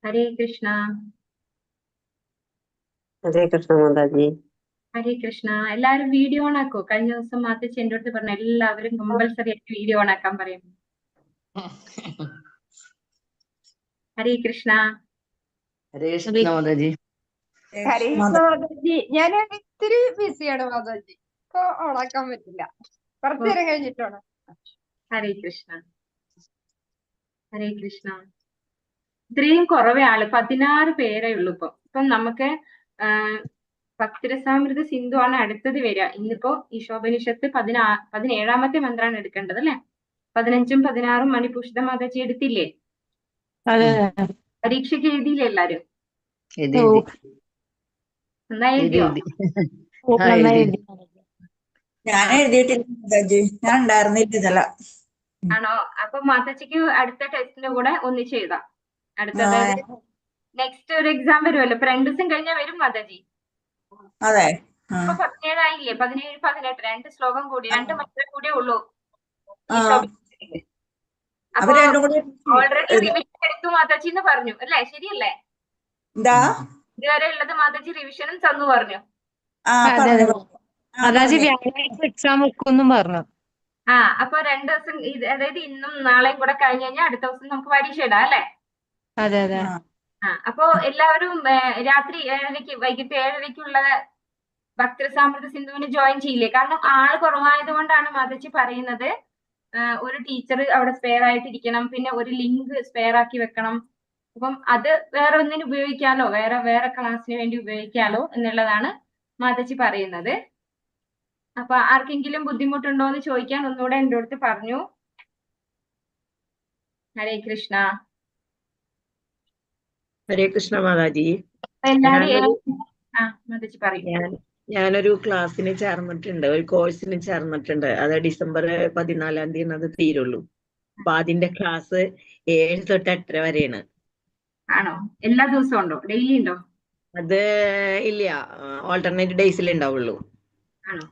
ഹരേ കൃഷ്ണ. ഹരേ കൃഷ്ണ മാതാജി. ഹരേ കൃഷ്ണ. എല്ലാവരും video on ആക്കോ? കഴിഞ്ഞ ദിവസം മാത്തച്ചി എന്റെ അടുത്ത് പറഞ്ഞു എല്ലാവരും കമ്പൽസറി ആയിട്ട് വീഡിയോ ഓൺ ആക്കാൻ പറയും. ഹരേ കൃഷ്ണ. ഹരേ കൃഷ്ണ മാതാജി. ഹരേ കൃഷ്ണ മാതാജി. ഞാൻ ഇത്തിരി ബിസിയാണ് മാതാജി, ഇപ്പൊ ഓണാക്കാൻ പറ്റില്ല, കുറച്ചു നേരം കഴിഞ്ഞിട്ടാണ്. ഹരേ കൃഷ്ണ. ഹരേ കൃഷ്ണ. ഇത്രയും കുറവേ ആള് 16 പേരേ ഉള്ളൂ ഇപ്പം നമുക്ക് ഭക്തിരസാമൃത സിന്ധു ആണ് അടുത്തത് വരിക. ഇന്നിപ്പോ ഈശോപനിഷത്ത് 17ാമത്തെ മന്ത്രമാണ് എടുക്കേണ്ടത് അല്ലെ? 15ഉം 16ഉം മണിപുഷിത മാതാജി എടുത്തില്ലേ? പരീക്ഷയ്ക്ക് എഴുതിയില്ലേ എല്ലാരും? നന്നായി എഴുതിയോ? ഞാൻ എഴുതിയിട്ടില്ല മാതാജി, ഞാൻ ഉണ്ടായിരുന്നില്ല. ആണോ? അപ്പൊ മാതാജിക്ക് അടുത്ത ടെസ്റ്റിന്റെ കൂടെ ഒന്നിച്ച് എഴുതാം. അടുത്തത് നെക്സ്റ്റ് ഒരു എക്സാം വരുമല്ലോ, ഇപ്പൊ 2 ദിവസം കഴിഞ്ഞാൽ വരും മാതാജി. അതെ, ഇപ്പൊ 17 ആയില്ലേ? 17, 18 2 ശ്ലോകം കൂടി, 2 മന്ത്രം കൂടിയേ ഉള്ളൂ. അപ്പൊ ഓൾറെഡി റിവിഷൻ എടുത്തു മാതാജി എന്ന് പറഞ്ഞു അല്ലേ? ശരിയല്ലേ? ഇതുവരെ ഉള്ളത് മാതാജി റിവിഷനും തന്നു പറഞ്ഞു. എക്സാം വെക്കുമെന്നും പറഞ്ഞു. അപ്പൊ 2 ദിവസം അതായത് ഇന്നും നാളെയും കൂടെ കഴിഞ്ഞ് കഴിഞ്ഞാൽ അടുത്ത ദിവസം നമുക്ക് പരീക്ഷ ഇടാം അല്ലേ? അതെ അതെ. അപ്പൊ എല്ലാവരും രാത്രി 7:30 വൈകിട്ട് 7:30ക്കുള്ള ഭക്തസാമൃത സിന്ധുവിന് ജോയിൻ ചെയ്യില്ലേ? കാരണം ആള് കുറവായത് കൊണ്ടാണ് മാതാജി പറയുന്നത് ഒരു ടീച്ചർ അവിടെ സ്പെയർ ആയിട്ടിരിക്കണം, പിന്നെ ഒരു ലിങ്ക് സ്പെയർ ആക്കി വെക്കണം. അപ്പം അത് വേറെ ഒന്നിന് ഉപയോഗിക്കാലോ, വേറെ ക്ലാസ്സിന് വേണ്ടി ഉപയോഗിക്കാലോ എന്നുള്ളതാണ് മാതാജി പറയുന്നത്. അപ്പൊ ആർക്കെങ്കിലും ബുദ്ധിമുട്ടുണ്ടോ എന്ന് ചോദിക്കാൻ ഒന്നുകൂടെ എൻ്റെ അടുത്ത് പറഞ്ഞു. ഹരേ കൃഷ്ണ. ഹരേ കൃഷ്ണ മാതാജി. എല്ലാരും മാതാജി പറയും. ഞാനൊരു ക്ലാസ്സിന് ചേർന്നിട്ടുണ്ട്, ഒരു കോഴ്സിന് ചേർന്നിട്ടുണ്ട്. അത് ഡിസംബർ 14-ാം തീയതി അത് തീരുള്ളൂ. അപ്പൊ അതിന്റെ ക്ലാസ് 7 തൊട്ട് 8 വരെയാണ്. ആണോ? എല്ലാ ദിവസവും ഉണ്ടോ? ഡെയിലി ഉണ്ടോ? അത് ഇല്ല, ഓൾട്ടർനേറ്റ് ഡേയ്സിൽ ഉണ്ടാവുള്ളൂ. ആണോ?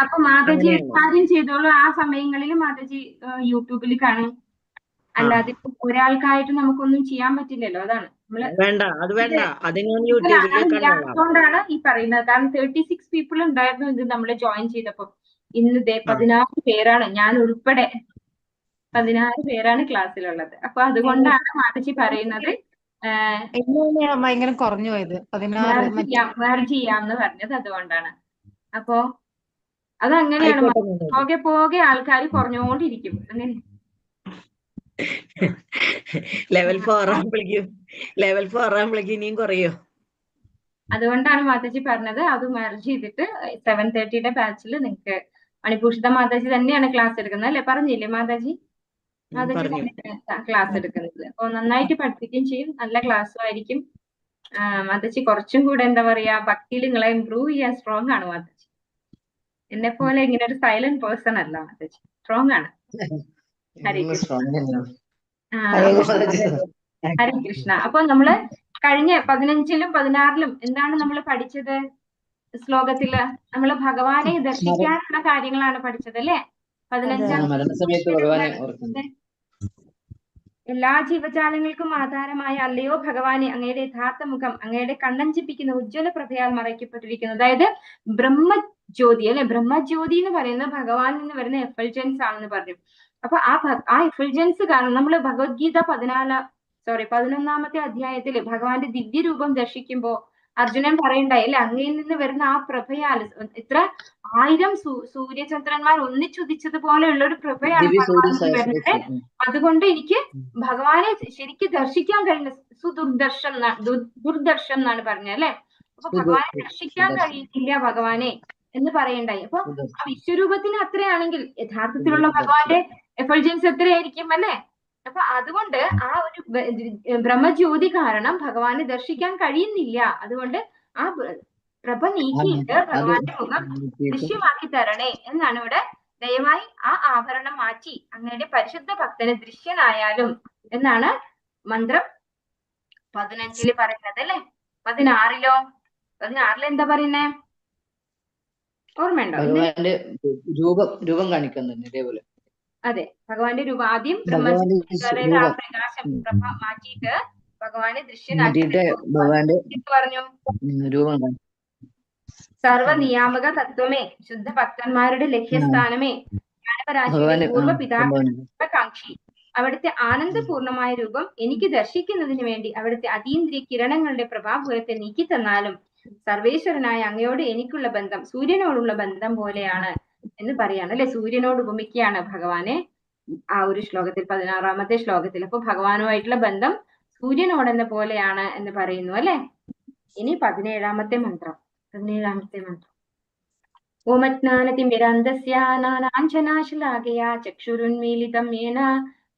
അപ്പൊ മാതാജി കാര്യം ചെയ്തോളൂ. ആ സമയങ്ങളിൽ മാതാജി യൂട്യൂബിൽ കാണും. അല്ലാതെ ഒരാൾക്കായിട്ട് നമുക്കൊന്നും ചെയ്യാൻ പറ്റില്ലല്ലോ. അതാണ് അതുകൊണ്ടാണ് ഈ പറയുന്നത്. കാരണം 36 പീപ്പിൾ ഉണ്ടായിരുന്നു ഇത് നമ്മൾ ജോയിൻ ചെയ്തപ്പോ. ഇന്ന് 16 പേരാണ്, ഞാൻ ഉൾപ്പെടെ 16 പേരാണ് ക്ലാസ്സിലുള്ളത്. അപ്പൊ അതുകൊണ്ടാണ് മാതാജി പറയുന്നത് ഭയങ്കര കുറഞ്ഞു പോയത്, മെർജ് ചെയ്യാമെന്ന് പറഞ്ഞത്. അതുകൊണ്ടാണ്. അപ്പൊ അതങ്ങനെയാണ്, പോകെ ആൾക്കാർ കുറഞ്ഞുകൊണ്ടിരിക്കും. അങ്ങനെ ലെവൽ 4 ആകുമ്പോഴേക്കും ഇനിയും കുറയോ? അതുകൊണ്ടാണ് മാതാജി പറഞ്ഞത് അത് മെർജ് ചെയ്തിട്ട് 7:30യുടെ ബാച്ചിൽ നിങ്ങൾക്ക് മണിഭൂഷിത മാതാജി തന്നെയാണ് ക്ലാസ് എടുക്കുന്നത് അല്ലെ? പറഞ്ഞില്ലേ മാതാജി? മാതാജി ക്ലാസ് എടുക്കുന്നത്. അപ്പൊ നന്നായിട്ട് പഠിപ്പിക്കുകയും ചെയ്യും, നല്ല ക്ലാസ്സും ആയിരിക്കും. മാതാജി കുറച്ചും കൂടെ എന്താ പറയാ, ഭക്തിയിൽ നിങ്ങളെ ഇംപ്രൂവ് ചെയ്യാൻ സ്ട്രോങ് ആണ് മാതാജി. എന്നെ പോലെ ഇങ്ങനെ ഒരു സൈലന്റ് പേഴ്സൺ അല്ല മാതാജി, സ്ട്രോങ് ആണ്. ഹരേ കൃഷ്ണ. ഹരേ കൃഷ്ണ. അപ്പൊ നമ്മള് കഴിഞ്ഞ 15ലും 16ലും എന്താണ് നമ്മൾ പഠിച്ചത്? ശ്ലോകത്തില് നമ്മള് ഭഗവാനെ ദർശിക്കാനുള്ള കാര്യങ്ങളാണ് പഠിച്ചത് അല്ലെ? 15ാം എല്ലാ ജീവജാലങ്ങൾക്കും ആധാരമായ അല്ലയോ ഭഗവാനെ, അങ്ങയുടെ യഥാർത്ഥ മുഖം അങ്ങയുടെ കണ്ണഞ്ചിപ്പിക്കുന്ന ഉജ്ജ്വല പ്രഭയാൽ മറയ്ക്കപ്പെട്ടിരിക്കുന്നു. അതായത് ബ്രഹ്മജ്യോതി അല്ലെ? ബ്രഹ്മജ്യോതി എന്ന് പറയുന്നത് ഭഗവാനിൽ നിന്ന് വരുന്ന എഫൾജൻസ് ആണെന്ന് പറഞ്ഞു. അപ്പൊ ആ എഫൾജൻസ് കാരണം നമ്മള് ഭഗവത്ഗീത 11ാമത്തെ അധ്യായത്തില് ഭഗവാന്റെ ദിവ്യരൂപം ദർശിക്കുമ്പോ അർജുനൻ പറയണ്ടായി അല്ലെ, അങ്ങയിൽ നിന്ന് വരുന്ന ആ പ്രഭയാൽ ഇത്ര 1000 സൂര്യചന്ദ്രന്മാർ ഒന്നിച്ചുദിച്ചതുപോലെയുള്ള ഒരു പ്രഭയാണ് ഭഗവാനിക്ക് വരുന്നത്. അതുകൊണ്ട് എനിക്ക് ഭഗവാനെ ശരിക്കും ദർശിക്കാൻ കഴിയുന്ന ദുർദർശം എന്നാണ് പറഞ്ഞത് അല്ലെ? അപ്പൊ ഭഗവാനെ ദർശിക്കാൻ കഴിയുന്നില്ല ഭഗവാനെ എന്ന് പറയണ്ടായി. അപ്പൊ ആ വിശ്വരൂപത്തിന് അത്രയാണെങ്കിൽ യഥാർത്ഥത്തിലുള്ള ഭഗവാന്റെ എഫൾജൻസ് എത്രയായിരിക്കും അല്ലെ? അപ്പൊ അതുകൊണ്ട് ആ ഒരു ബ്രഹ്മജ്യോതി കാരണം ഭഗവാനെ ദർശിക്കാൻ കഴിയുന്നില്ല. അതുകൊണ്ട് ആ പ്രഭ നീക്കിയിട്ട് ഭഗവാന്റെ മുഖം ദൃശ്യമാക്കി തരണേ എന്നാണ് ഇവിടെ. ദയവായി ആ ആഭരണം മാറ്റി അങ്ങയുടെ പരിശുദ്ധ ഭക്തന് ദൃശ്യനായാലും എന്നാണ് മന്ത്രം 15ല് പറയുന്നത് അല്ലെ? 16ലോ? 16 എന്താ പറയുന്നേ? ഓർമ്മയുണ്ടോ? രൂപം കാണിക്കുന്നുണ്ട് ഇതേപോലെ. അതെ, ഭഗവാന്റെ രൂപം ആദ്യം ഭഗവാന്റെ അതായത് ആ രൂപം പ്രകാശം ഉം, പ്രഭ ഉം. മാറ്റിയിട്ട് ഭഗവാനെ ദൃശ്യനാക്കി മാറ്റിയിട്ട് ഭഗവാന്റെ എന്ത് പറഞ്ഞു? രൂപം കാണും. സർവനിയാമക തത്വമേ, ശുദ്ധ ഭക്തന്മാരുടെ ലക്ഷ്യസ്ഥാനമേ, മാനവരാശിയുടെ ഭഗവാന് പൂർവ്വ സംഭവം പിതാക്കാക്ഷി, അവിടുത്തെ ആനന്ദപൂർണമായ രൂപം എനിക്ക് ദർശിക്കുന്നതിന് വേണ്ടി അവിടുത്തെ അതീന്ദ്രിയ കിരണങ്ങളുടെ പ്രഭാപുരത്തെ നീക്കി തന്നാലും സർവേശ്വരനായ അങ്ങയോട് എനിക്കുള്ള ബന്ധം സൂര്യനോടുള്ള ബന്ധം പോലെയാണ് എന്ന് പറയാണ് അല്ലെ. സൂര്യനോട് ഉപമിക്കുകയാണ് ഭഗവാനെ ആ ഒരു ശ്ലോകത്തിൽ, 16ാമത്തെ ശ്ലോകത്തിൽ. അപ്പൊ ഭഗവാനുമായിട്ടുള്ള ബന്ധം സൂര്യനോടെന്ന പോലെയാണ് എന്ന് പറയുന്നു അല്ലെ. ഇനി 17ാമത്തെ മന്ത്രം. ഓമജ്ഞാനതിമിരാന്ധസ്യ നാനാഞ്ജനാശലാകയാ ചക്ഷുരുന്മീലിതം യേന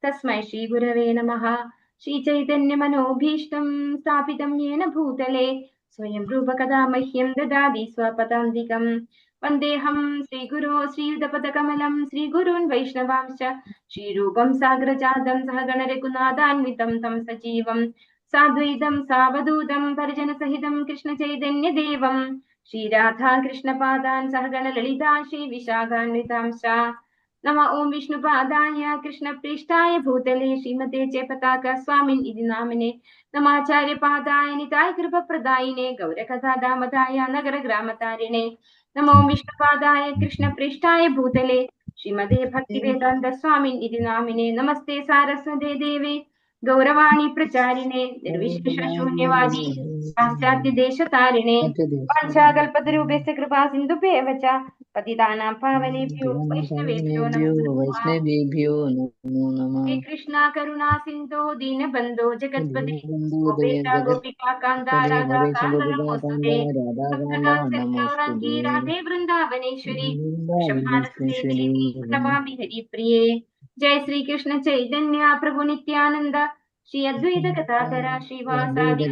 തസ്മൈ ശ്രീഗുരവേ നമഃ. ശ്രീചൈതന്യമനോഭീഷ്ടം സ്ഥാപിതം യേന ഭൂതലേ സ്വയം രൂപകഥാ മഹ്യം ദദാതി സ്വപദാന്തികം. വന്ദേഹം ശ്രീഗുരോ ശ്രീയുതപദകമലം ശ്രീഗുരുൻ വൈഷ്ണവാംശ്ച ശ്രീരൂപം സാഗ്രജാതം സഹഗണരഘുനാഥാന്വിതം തം സജീവം സാദ്വൈതം സാവധൂതം പരിജനസഹിതം കൃഷ്ണചൈതന്യദേവം ശ്രീരാധാ കൃഷ്ണപാദാൻ സഹഗണ ലളിതാ ശ്രീ വിശാഖാന്വിതാംശ. നമ ഓം വിഷ്ണുപാദായ കൃഷ്ണപ്രേഷ്ഠായ ഭൂതലേ ശ്രീമതേ ജയപതാക സ്വാമിൻ ഇതി നാമിനെ നമാചാര്യപാദായ നിതായ കൃപപ്രദായിനെ ഗൗരകഥാദാമതായ നഗരഗ്രാമതാരിണേ. നമോ വിഷ്ണുപാദായ കൃഷ്ണപ്രേഷ്ഠായ ഭൂതലേ ശ്രീമതേ ഭക്തിവേദാന്ത സ്വാമിൻ ഇതി നാമിനെ നമസ്തേ സാരസ്വതേ ദേവേ ഗൗരവാണി പ്രചാരിണേ നിർവിശേഷശൂന്യവാദി പാശ്ചാത്യദേശതാരിണേ വാഞ്ചാകൽപതരൂപേസ്യ കൃപാ സിന്ധുഭ്യേവ ച പതിതാനാം പാവനേഭ്യോ വൈഷ്ണവേഭ്യോ നമോ നമഃ. വൈഷ്ണവേഭ്യോ നമോ നമഃ. ഹേ കൃഷ്ണ കരുണാ സിന്ധോ ദീനബന്ധോ ജഗത്പതി ഗോപേശ ഗോപികാ കാന്ത രാധാ കാന്ത നമോസ്തുതേ. രാധേ വൃന്ദാവനേശ്വരി വൃഷഭാനുസുതേ നമാമി ഹരിപ്രിയേ. ജയ ശ്രീകൃഷ്ണ ചൈതന്യ പ്രഭു നിത്യാനന്ദ ശ്രീ അദ്വൈത കഥാധര ശ്രീവാസാദി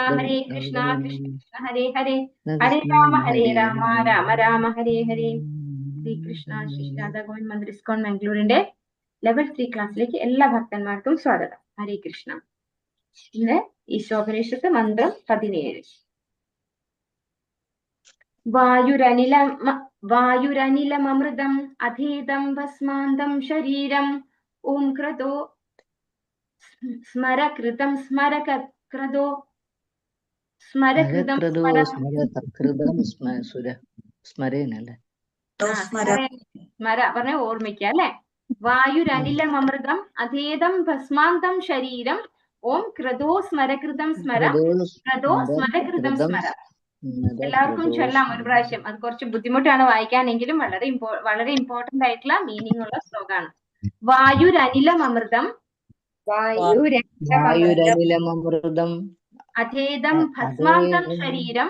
ഹരേ കൃഷ്ണ കൃഷ്ണ കൃഷ്ണ ഹരേ ഹരേ ഹരേ രാമ രാമ രാമ ഹരേ ഹരേ. ശ്രീകൃഷ്ണ ശ്രീ രാധാ ഗോവിന്ദ് മന്ദിർ ഇസ്കോൺ മംഗളൂരിന്റെ ലെവൽ 3 ക്ലാസ്സിലേക്ക് എല്ലാ ഭക്തന്മാർക്കും സ്വാഗതം. ഹരേ കൃഷ്ണ. ഇന്ന് ഈശോപനിഷത്ത് മന്ത്രം 17. വായുരനിലമൃതം അധീതം ഭസ്മാന്തം ശരീരം ഓം ക്രതോ സ്മരകൃതം സ്മരകൃതോ സ്മരകൃതം സ്മരേനല്ലേ സ്മര പറഞ്ഞ ഓർമ്മിക്ക അല്ലെ. വായുരനിലമൃതം അധേദം ഭസ്മാന്തം ശരീരം ഓം ക്രതോ സ്മരകൃതം സ്മര ക്രതോ സ്മരകൃതം സ്മര. എല്ലാവർക്കും ചൊല്ലാം ഒരു പ്രാവശ്യം. അത് കുറച്ച് ബുദ്ധിമുട്ടാണ് വായിക്കാനെങ്കിലും വളരെ ഇമ്പോർട്ടന്റ് ആയിട്ടുള്ള മീനിങ് ഉള്ള ശ്ലോകമാണ്. വായുരനിലമൃതം വായുരനിലമൃതം അധേദം ഭസ്മാന്തം ശരീരം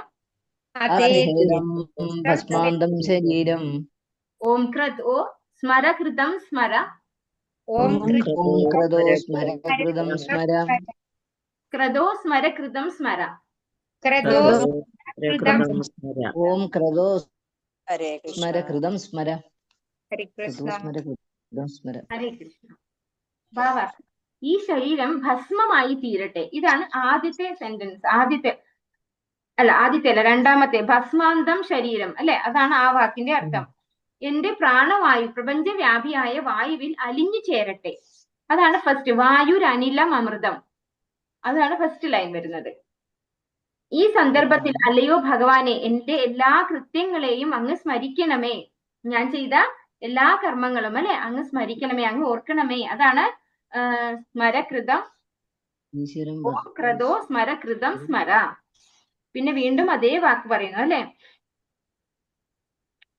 ഭസ്മാന്തം ശരീരം ഓം ക്രതോ സ്മരകൃതം സ്മര ഓം ക്രതോ സ്മരകൃതം സ്മര ക്രതോ സ്മരകൃതം സ്മര. ഓം ക്രതോ സ്മരകൃതം സ്മര. ഹരേ കൃഷ്ണ. ഭാവാർത്ഥം: ഈ ശരീരം ഭസ്മമായി തീരട്ടെ. ഇതാണ് ആദ്യത്തെ സെന്റൻസ്. ആദ്യത്തെ അല്ല, രണ്ടാമത്തെ. ഭസ്മാന്തം ശരീരം അല്ലെ, അതാണ് ആ വാക്കിന്റെ അർത്ഥം. എന്റെ പ്രാണവായു പ്രപഞ്ചവ്യാപിയായ വായുവിൽ അലിഞ്ഞു ചേരട്ടെ. അതാണ് ഫസ്റ്റ്. വായുരനിലം അമൃതം, അതാണ് ഫസ്റ്റ് ലൈൻ വരുന്നത്. ഈ സന്ദർഭത്തിൽ അല്ലയോ ഭഗവാനെ, എന്റെ എല്ലാ കൃത്യങ്ങളെയും അങ്ങ് സ്മരിക്കണമേ. ഞാൻ ചെയ്ത എല്ലാ കർമ്മങ്ങളും അല്ലെ അങ്ങ് സ്മരിക്കണമേ, അങ്ങ് ഓർക്കണമേ. അതാണ് സ്മരകൃതം. ക്രതോ സ്മരകൃതം സ്മര. പിന്നെ വീണ്ടും അതേ വാക്ക് പറയുന്നു അല്ലെ.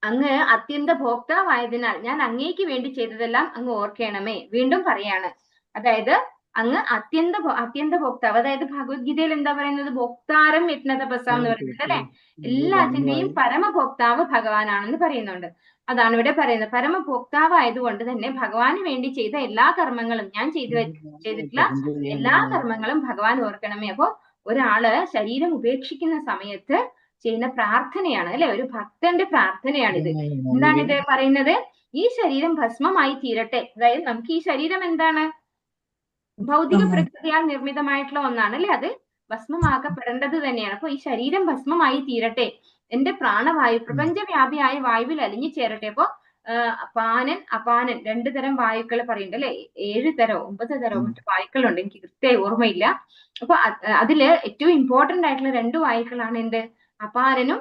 അങ്ങ് അത്യന്ത ഭോക്താവായതിനാൽ ഞാൻ അങ്ങേക്ക് വേണ്ടി ചെയ്തതെല്ലാം അങ്ങ് ഓർക്കണമേ. വീണ്ടും പറയാണ്, അതായത് അങ്ങ് അത്യന്ത ഭോക്താവ്. അതായത് ഭഗവത്ഗീതയിൽ എന്താ പറയുന്നത്? ഭോക്താരം യജ്ഞതപസാം എന്ന് പറയുന്നത് അല്ലെ. എല്ലാത്തിന്റെയും പരമഭോക്താവ് ഭഗവാനാണെന്ന് പറയുന്നുണ്ട്. അതാണ് ഇവിടെ പറയുന്നത്. പരമഭോക്താവ് ആയതുകൊണ്ട് തന്നെ ഭഗവാന് വേണ്ടി ചെയ്ത എല്ലാ കർമ്മങ്ങളും, ഞാൻ ചെയ്തിട്ടുള്ള എല്ലാ കർമ്മങ്ങളും ഭഗവാൻ ഓർക്കണമേ. അപ്പോ ഒരാള് ശരീരം ഉപേക്ഷിക്കുന്ന സമയത്ത് ചെയ്യുന്ന പ്രാർത്ഥനയാണ് അല്ലെ, ഒരു ഭക്തന്റെ പ്രാർത്ഥനയാണിത്. എന്താണ് ഇത് പറയുന്നത്? ഈ ശരീരം ഭസ്മമായി തീരട്ടെ. അതായത് നമുക്ക് ഈ ശരീരം എന്താണ്? ഭൗതിക പ്രകൃതിയാൽ നിർമ്മിതമായിട്ടുള്ള ഒന്നാണ് അല്ലെ, അത് ഭസ്മമാക്കപ്പെടേണ്ടത് തന്നെയാണ്. അപ്പൊ ഈ ശരീരം ഭസ്മമായി തീരട്ടെ. എന്റെ പ്രാണവായു പ്രപഞ്ചവ്യാപിയായ വായുവിൽ അലിഞ്ഞു ചേരട്ടെ. അപ്പൊ പാനൻ അപാനൻ 2 തരം വായുക്കൾ പറയുന്നുണ്ട് അല്ലെ, 7 തരോ 9 തരോ മറ്റു വായുക്കളുണ്ട്, എനിക്ക് കൃത്യമായി ഓർമ്മയില്ല. അപ്പൊ അതില് ഏറ്റവും ഇമ്പോർട്ടന്റ് ആയിട്ടുള്ള 2 വായുക്കളാണ് എന്ത്, അപാനനും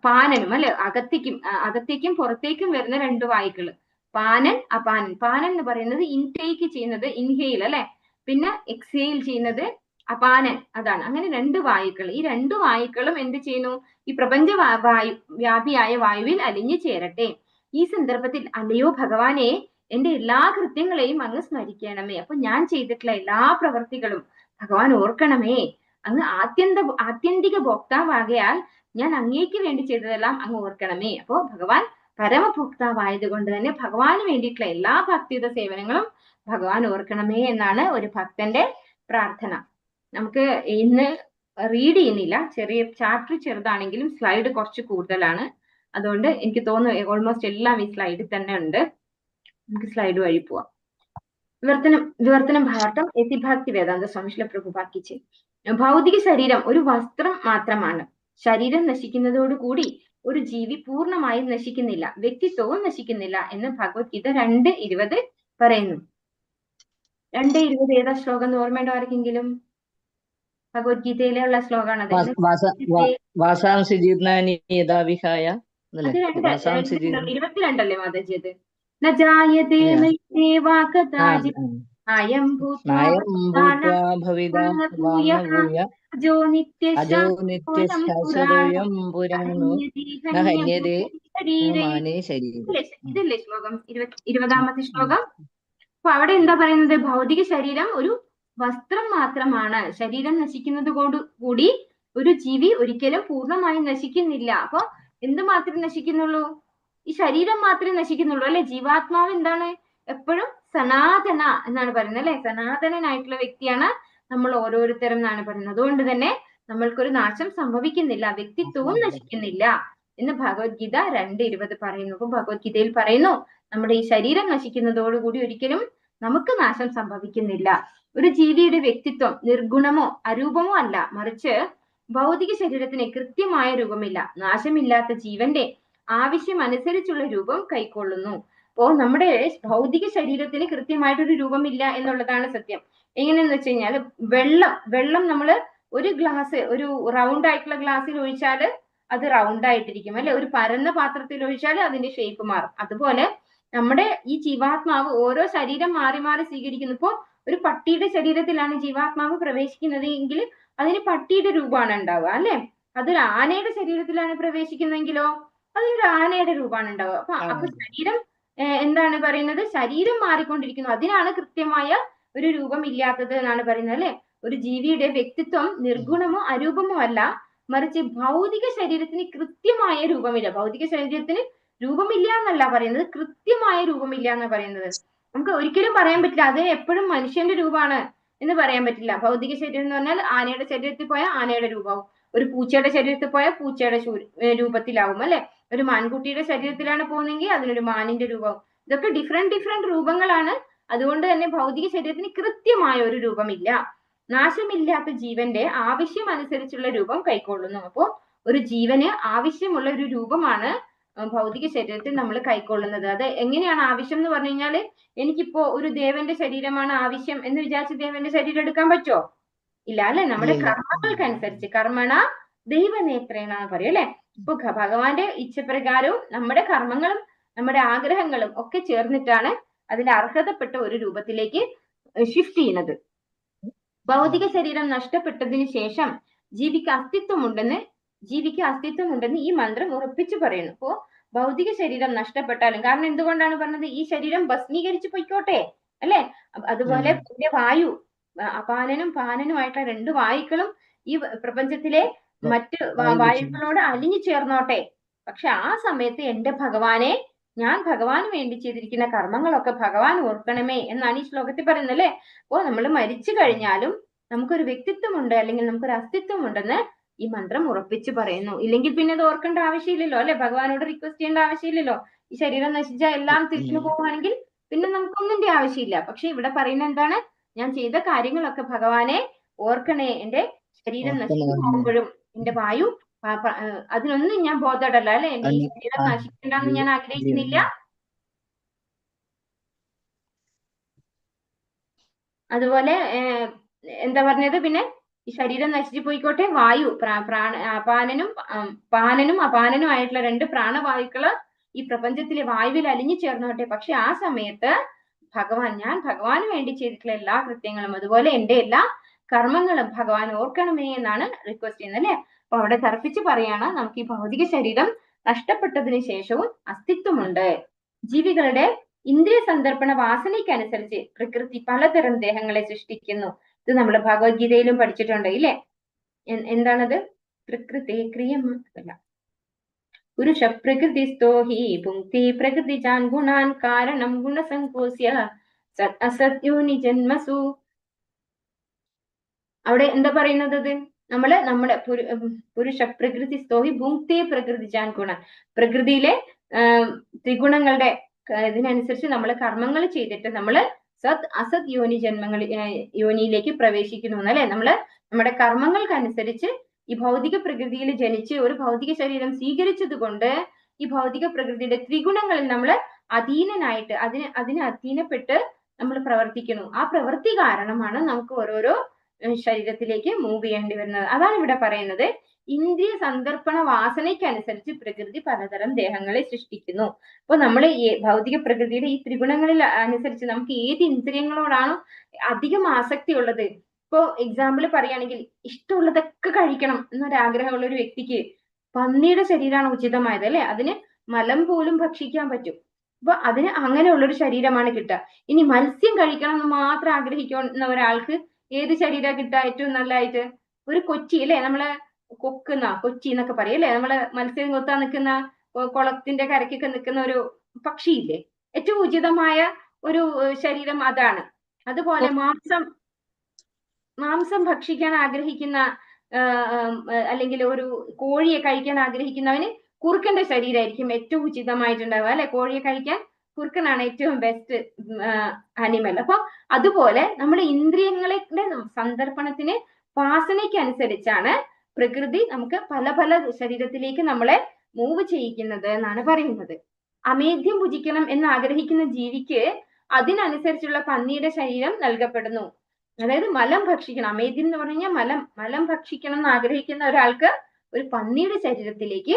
പാനനും അല്ലെ, അകത്തേക്കും പുറത്തേക്കും വരുന്ന 2 വായുക്കള്, പാനൻ അപാനൻ. പാനൻ എന്ന് പറയുന്നത് ഇൻടേക്ക് ചെയ്യുന്നത്, ഇൻഹെയിൽ അല്ലെ, പിന്നെ എക്സെയിൽ ചെയ്യുന്നത് അപാനൻ, അതാണ്. അങ്ങനെ 2 വായുക്കൾ, ഈ 2 വായുക്കളും എന്ത് ചെയ്യുന്നു, ഈ പ്രപഞ്ച വ്യാപിയായ വായുവിൽ അലിഞ്ഞു ചേരട്ടെ. ഈ സന്ദർഭത്തിൽ അല്ലയോ ഭഗവാനെ, എന്റെ എല്ലാ കൃത്യങ്ങളെയും അങ്ങ് സ്മരിക്കണമേ. അപ്പൊ ഞാൻ ചെയ്തിട്ടുള്ള എല്ലാ പ്രവൃത്തികളും ഭഗവാൻ ഓർക്കണമേ. അങ്ങ് ആത്യന്തിക ഭോക്താവാകയാൽ ഞാൻ അങ്ങേക്ക് വേണ്ടി ചെയ്തതെല്ലാം അങ്ങ് ഓർക്കണമേ. അപ്പോ ഭഗവാൻ പരമഭോക്താവായത് കൊണ്ട് തന്നെ ഭഗവാന് വേണ്ടിയിട്ടുള്ള എല്ലാ ഭക്തിയുത സേവനങ്ങളും ഭഗവാൻ ഓർക്കണമേ എന്നാണ് ഒരു ഭക്തന്റെ പ്രാർത്ഥന. നമുക്ക് ഇന്ന് റീഡ് ചെയ്യുന്നില്ല, ചെറിയ ചാപ്റ്റർ ചെറുതാണെങ്കിലും സ്ലൈഡ് കുറച്ച് കൂടുതലാണ്. അതുകൊണ്ട് എനിക്ക് തോന്നുന്നു ഓൾമോസ്റ്റ് എല്ലാം ഈ സ്ലൈഡിൽ തന്നെ ഉണ്ട്. നമുക്ക് സ്ലൈഡ് വഴി പോവാം. വിവർത്തനം ഭാവാർത്ഥം എത്തി ഭക്തി വേദാന്ത സ്വാമി ശ്രീല പ്രഭുപാദ് കി ജയ്. ഭൗതിക ശരീരം ഒരു വസ്ത്രം മാത്രമാണ്. ശരീരം നശിക്കുന്നതോടുകൂടി ഒരു ജീവി പൂർണ്ണമായും നശിക്കുന്നില്ല, വ്യക്തിത്വവും നശിക്കുന്നില്ല എന്ന് ഭഗവത്ഗീത 2:20 പറയുന്നു. 2:20 ഏതാ ശ്ലോകം എന്ന് ഓർമ്മയുണ്ടോ ആർക്കെങ്കിലും? ഭഗവത്ഗീതയിലുള്ള ശ്ലോകമാണ് അത്. വാസാംസി ജീർണാനി യഥാ വിഹായ, അത് 22 മാതാജി. അത് ന ജായതേ മൃത്യേ വാ കദാചിത് അയം ഭൂത്വാ ഭവിതാ അജോ നിത്യശാശ്വതോയം പുരാണോ ന ഹന്യതേ മാനേ ശരീരം. ഇതല്ലേ ശ്ലോകം 20ാമത്തെ ശ്ലോകം. അപ്പൊ അവിടെ എന്താ പറയുന്നത്, ഭൗതിക ശരീരം ഒരു വസ്ത്രം മാത്രമാണ്. ശരീരം നശിക്കുന്നതോടുകൂടി ഒരു ജീവി ഒരിക്കലും പൂർണ്ണമായും നശിക്കുന്നില്ല. അപ്പൊ എന്ത് മാത്രമേ നശിക്കുന്നുള്ളൂ, ഈ ശരീരം മാത്രമേ നശിക്കുന്നുള്ളൂ അല്ലെ. ജീവാത്മാവ് എന്താണ്, എപ്പോഴും സനാതന എന്നാണ് പറയുന്നത് അല്ലെ, സനാതനായിട്ടുള്ള വ്യക്തിയാണ് നമ്മൾ ഓരോരുത്തരും എന്നാണ് പറയുന്നത്. അതുകൊണ്ട് തന്നെ നമ്മൾക്കൊരു നാശം സംഭവിക്കുന്നില്ല, വ്യക്തിത്വവും നശിക്കുന്നില്ല എന്ന് ഭഗവത്ഗീത 2:20 പറയുന്നു. അപ്പൊ ഭഗവത്ഗീതയിൽ പറയുന്നു, നമ്മുടെ ഈ ശരീരം നശിക്കുന്നതോടുകൂടി ഒരിക്കലും നമുക്ക് നാശം സംഭവിക്കുന്നില്ല. ഒരു ജീവിയുടെ വ്യക്തിത്വം നിർഗുണമോ അരൂപമോ അല്ല, മറിച്ച് ഭൗതിക ശരീരത്തിന് കൃത്യമായ രൂപമില്ല. നാശമില്ലാത്ത ജീവന്റെ ആവശ്യം അനുസരിച്ചുള്ള രൂപം കൈക്കൊള്ളുന്നു. അപ്പോ നമ്മുടെ ഭൗതിക ശരീരത്തിന് കൃത്യമായിട്ടൊരു രൂപമില്ല എന്നുള്ളതാണ് സത്യം. എങ്ങനെയെന്ന് വെച്ച് കഴിഞ്ഞാൽ വെള്ളം നമ്മൾ ഒരു ഗ്ലാസ്, ഒരു റൗണ്ട് ആയിട്ടുള്ള ഗ്ലാസ്സിൽ ഒഴിച്ചാൽ അത് റൗണ്ട് ആയിട്ടിരിക്കും അല്ലെ, ഒരു പരന്ന പാത്രത്തിൽ ഒഴിച്ചാൽ അതിന്റെ ഷേപ്പ് മാറും. അതുപോലെ നമ്മുടെ ഈ ജീവാത്മാവ് ഓരോ ശരീരം മാറി മാറി സ്വീകരിക്കുന്നു. ഇപ്പോ ഒരു പട്ടിയുടെ ശരീരത്തിലാണ് ജീവാത്മാവ് പ്രവേശിക്കുന്നത് എങ്കിൽ അതിന് പട്ടിയുടെ രൂപമാണ് ഉണ്ടാവുക അല്ലെ. അതൊരു ആനയുടെ ശരീരത്തിലാണ് പ്രവേശിക്കുന്നതെങ്കിലോ അതിനൊരു ആനയുടെ രൂപമാണ് ഉണ്ടാവുക. അപ്പൊ ശരീരം എന്താണ് പറയുന്നത്, ശരീരം മാറിക്കൊണ്ടിരിക്കുന്നു, അതിനാണ് കൃത്യമായ ഒരു രൂപം ഇല്ലാത്തത് എന്നാണ് പറയുന്നത് അല്ലെ. ഒരു ജീവിയുടെ വ്യക്തിത്വം നിർഗുണമോ അരൂപമോ അല്ല, മറിച്ച് ഭൗതിക ശരീരത്തിന് കൃത്യമായ രൂപമില്ല. ഭൗതിക ശരീരത്തിന് രൂപമില്ല എന്നല്ല പറയുന്നത്, കൃത്യമായ രൂപമില്ല എന്നാണ് പറയുന്നത്. നമുക്ക് ഒരിക്കലും പറയാൻ പറ്റില്ല അത് എപ്പോഴും മനുഷ്യന്റെ രൂപമാണ് എന്ന് പറയാൻ പറ്റില്ല. ഭൗതിക ശരീരം എന്ന് പറഞ്ഞാൽ ആനയുടെ ശരീരത്തിൽ പോയാൽ ആനയുടെ രൂപമാവും, ഒരു പൂച്ചയുടെ ശരീരത്തിൽ പോയാൽ പൂച്ചയുടെ രൂപത്തിലാവും അല്ലെ. ഒരു മാൻകുട്ടിയുടെ ശരീരത്തിലാണ് പോകുന്നതെങ്കിൽ അതിനൊരു മാനിന്റെ രൂപം. ഇതൊക്കെ ഡിഫറെന്റ് രൂപങ്ങളാണ്. അതുകൊണ്ട് തന്നെ ഭൗതിക ശരീരത്തിന് കൃത്യമായ ഒരു രൂപമില്ല. നാശമില്ലാത്ത ജീവന്റെ ആവശ്യം അനുസരിച്ചുള്ള രൂപം കൈക്കൊള്ളുന്നു. അപ്പോ ഒരു ജീവന് ആവശ്യമുള്ള ഒരു രൂപമാണ് ഭൗതിക ശരീരത്തിൽ നമ്മൾ കൈക്കൊള്ളുന്നത്. അത് എങ്ങനെയാണ് ആവശ്യം എന്ന് പറഞ്ഞു കഴിഞ്ഞാല്, എനിക്കിപ്പോ ഒരു ദേവന്റെ ശരീരമാണ് ആവശ്യം എന്ന് വിചാരിച്ച് ദേവന്റെ ശരീരം എടുക്കാൻ പറ്റുമോ? ഇല്ല അല്ലെ. നമ്മുടെ കർമ്മങ്ങൾക്കനുസരിച്ച് കർമ്മണ ദൈവനേത്രേണ പറയും അല്ലെ. ഇപ്പൊ ഭഗവാന്റെ ഇച്ഛപ്രകാരവും നമ്മുടെ കർമ്മങ്ങളും നമ്മുടെ ആഗ്രഹങ്ങളും ഒക്കെ ചേർന്നിട്ടാണ് അതിന്റെ അർഹതപ്പെട്ട ഒരു രൂപത്തിലേക്ക് ഷിഫ്റ്റ് ചെയ്യുന്നത്. ഭൗതിക ശരീരം നഷ്ടപ്പെട്ടതിന് ശേഷം ജീവിക്ക് അസ്തിത്വമുണ്ടെന്ന് ഈ മന്ത്രം ഉറപ്പിച്ചു പറയുന്നു. അപ്പോ ഭൗതിക ശരീരം നഷ്ടപ്പെട്ടാലും, കാരണം എന്തുകൊണ്ടാണ് പറഞ്ഞത്, ഈ ശരീരം ഭസ്മീകരിച്ച് പൊയ്ക്കോട്ടെ അല്ലെ. അതുപോലെ വായു, അപാനനും പാനനുമായിട്ടുള്ള 2 വായുക്കളും ഈ പ്രപഞ്ചത്തിലെ മറ്റ് വായുക്കളോട് അലിഞ്ഞു ചേർന്നോട്ടെ. പക്ഷെ ആ സമയത്ത് എന്റെ ഭഗവാനെ, ഞാൻ ഭഗവാന് വേണ്ടി ചെയ്തിരിക്കുന്ന കർമ്മങ്ങളൊക്കെ ഭഗവാൻ ഓർക്കണമേ എന്നാണ് ഈ ശ്ലോകത്തിൽ പറയുന്നത് അല്ലെ. അപ്പോ നമ്മൾ മരിച്ചു കഴിഞ്ഞാലും നമുക്കൊരു വ്യക്തിത്വമുണ്ട്, അല്ലെങ്കിൽ നമുക്കൊരു അസ്തിത്വം ഉണ്ടെന്ന് ഈ മന്ത്രം ഉറപ്പിച്ചു പറയുന്നു. ഇല്ലെങ്കിൽ പിന്നെ അത് ഓർക്കേണ്ട ആവശ്യമില്ലല്ലോ അല്ലെ, ഭഗവാനോട് റിക്വസ്റ്റ് ചെയ്യേണ്ട ആവശ്യമില്ലല്ലോ. ഈ ശരീരം നശിച്ചാൽ എല്ലാം തിരിഞ്ഞു പോവുകയാണെങ്കിൽ പിന്നെ നമുക്കൊന്നിന്റെ ആവശ്യമില്ല. പക്ഷെ ഇവിടെ പറയുന്നത് എന്താണ്, ഞാൻ ചെയ്ത കാര്യങ്ങളൊക്കെ ഭഗവാനെ ഓർക്കണേ. എന്റെ ശരീരം നശിച്ചു പോകുമ്പോഴും എന്റെ വായു അതിനൊന്നും ഞാൻ ബോധടല്ല അല്ലെ, എന്റെ ഈ അന്ന് ശരീരം ആ നശിക്കണ്ടെന്ന് ഞാൻ ആഗ്രഹിക്കുന്നില്ല. അതുപോലെ എന്താ പറഞ്ഞത്, പിന്നെ ഈ ശരീരം നശിച്ചു പോയിക്കോട്ടെ, വായു പാനനും അപാനനും ആയിട്ടുള്ള 2 പ്രാണവായുക്കള് ഈ പ്രപഞ്ചത്തിലെ വായുവിൽ അലിഞ്ഞു ചേർന്നോട്ടെ. പക്ഷെ ആ സമയത്ത് ഞാൻ ഭഗവാന് വേണ്ടി ചെയ്തിട്ടുള്ള എല്ലാ കൃത്യങ്ങളും അതുപോലെ എന്റെ എല്ലാ കർമ്മങ്ങളും ഭഗവാൻ ഓർക്കണമേ എന്നാണ് റിക്വസ്റ്റ് ചെയ്യുന്നത് അല്ലെ. അപ്പൊ അവിടെ തർപ്പിച്ച് പറയാണ്, നമുക്ക് ഈ ഭൗതിക ശരീരം നഷ്ടപ്പെട്ടതിന് ശേഷവും അസ്തിത്വമുണ്ട്. ജീവികളുടെ ഇന്ദ്രിയ സന്ദർപ്പണ വാസനയ്ക്കനുസരിച്ച് പ്രകൃതി പലതരം ദേഹങ്ങളെ സൃഷ്ടിക്കുന്നു. ഇത് നമ്മൾ ഭഗവത്ഗീതയിലും പഠിച്ചിട്ടുണ്ട് ഇല്ലേ. എന്താണത്? പ്രകൃതി ക്രിയമല്ല പുരുഷ പ്രകൃതിസ്ഥോ ഹി പുങ്ക്തി പ്രകൃതിജാൻ ഗുണാൻ കാരണം ഗുണസങ്കോസ്യ സത് അസത്യോനി ജന്മസു. അവിടെ എന്താ പറയുന്നത്? അത് നമ്മുടെ പുരുഷ പ്രകൃതിസ്ഥോ ഹി ഭുങ്ക്തി പ്രകൃതിജാൻ ഗുണാൻ, പ്രകൃതിയിലെ ത്രിഗുണങ്ങളുടെ ഇതിനനുസരിച്ച് നമ്മൾ കർമ്മങ്ങൾ ചെയ്തിട്ട് നമ്മൾ സത് അസത് യോനിയിലേക്ക് പ്രവേശിക്കുന്നു അല്ലെ. നമ്മുടെ കർമ്മങ്ങൾക്കനുസരിച്ച് ഈ ഭൗതിക പ്രകൃതിയിൽ ജനിച്ച് ഒരു ഭൗതിക ശരീരം സ്വീകരിച്ചത് കൊണ്ട് ഈ ഭൗതിക പ്രകൃതിയുടെ ത്രിഗുണങ്ങളിൽ നമ്മൾ അധീനനായിട്ട് അതിന് അധീനപ്പെട്ട് നമ്മൾ പ്രവർത്തിക്കുന്നു. ആ പ്രവൃത്തി കാരണമാണ് നമുക്ക് ഓരോരോ ശരീരത്തിലേക്ക് മൂവ് ചെയ്യേണ്ടി വരുന്നത്. അതാണ് ഇവിടെ പറയുന്നത്, ഇന്ദ്രിയ സന്ദർപ്പണ വാസനയ്ക്കനുസരിച്ച് പ്രകൃതി പലതരം ദേഹങ്ങളെ സൃഷ്ടിക്കുന്നു. അപ്പൊ നമ്മൾ ഈ ഭൗതിക പ്രകൃതിയുടെ ഈ ത്രിഗുണങ്ങളിൽ അനുസരിച്ച് നമുക്ക് ഏത് ഇന്ദ്രിയങ്ങളോടാണോ അധികം ആസക്തി ഉള്ളത്, ഇപ്പോ എക്സാമ്പിൾ പറയുകയാണെങ്കിൽ ഇഷ്ടമുള്ളതൊക്കെ കഴിക്കണം എന്നൊരാഗ്രഹമുള്ള ഒരു വ്യക്തിക്ക് പന്നിയുടെ ശരീരമാണ് ഉചിതമായത് അല്ലെ. അതിന് മലം പോലും ഭക്ഷിക്കാൻ പറ്റും. അപ്പൊ അതിന് അങ്ങനെയുള്ളൊരു ശരീരമാണ് കിട്ടുക. ഇനി മത്സ്യം കഴിക്കണം എന്ന് മാത്രം ആഗ്രഹിക്കുന്ന ഒരാൾക്ക് ഏത് ശരീരം കിട്ടുക ഏറ്റവും നല്ലതായിട്ട്? ഒരു കൊച്ചി അല്ലെ, നമ്മളെ കൊച്ചി എന്നൊക്കെ പറയും അല്ലെ, നമ്മള് മത്സ്യം കൊത്താൻ നിൽക്കുന്ന കുളത്തിന്റെ കരയ്ക്കൊക്കെ നിൽക്കുന്ന ഒരു പക്ഷിയില്ലേ, ഏറ്റവും ഉചിതമായ ഒരു ശരീരം അതാണ്. അതുപോലെ മാംസം ഭക്ഷിക്കാൻ ആഗ്രഹിക്കുന്ന അല്ലെങ്കിൽ ഒരു കോഴിയെ കഴിക്കാൻ ആഗ്രഹിക്കുന്നവന് കുറുക്കന്റെ ശരീരമായിരിക്കും ഏറ്റവും ഉചിതമായിട്ടുണ്ടാവുക അല്ലെ. കോഴിയെ കഴിക്കാൻ കുറുക്കനാണ് ഏറ്റവും ബെസ്റ്റ് ആനിമൽ. അപ്പൊ അതുപോലെ നമ്മുടെ ഇന്ദ്രിയങ്ങളുടെ സന്ദർപ്പണത്തിന് വാസനയ്ക്ക് അനുസരിച്ചാണ് പ്രകൃതി നമുക്ക് പല പല ശരീരത്തിലേക്ക് നമ്മളെ മൂവ് ചെയ്യിക്കുന്നത് എന്നാണ് പറയുന്നത്. അമേദ്യം ഭുജിക്കണം എന്ന് ആഗ്രഹിക്കുന്ന ജീവിക്ക് അതിനനുസരിച്ചുള്ള പന്നിയുടെ ശരീരം നൽകപ്പെടുന്നു. അതായത് മലം ഭക്ഷിക്കണം, അമേദ്യം എന്ന് പറഞ്ഞു കഴിഞ്ഞാൽ മലം ഭക്ഷിക്കണം എന്ന് ആഗ്രഹിക്കുന്ന ഒരാൾക്ക് ഒരു പന്നിയുടെ ശരീരത്തിലേക്ക്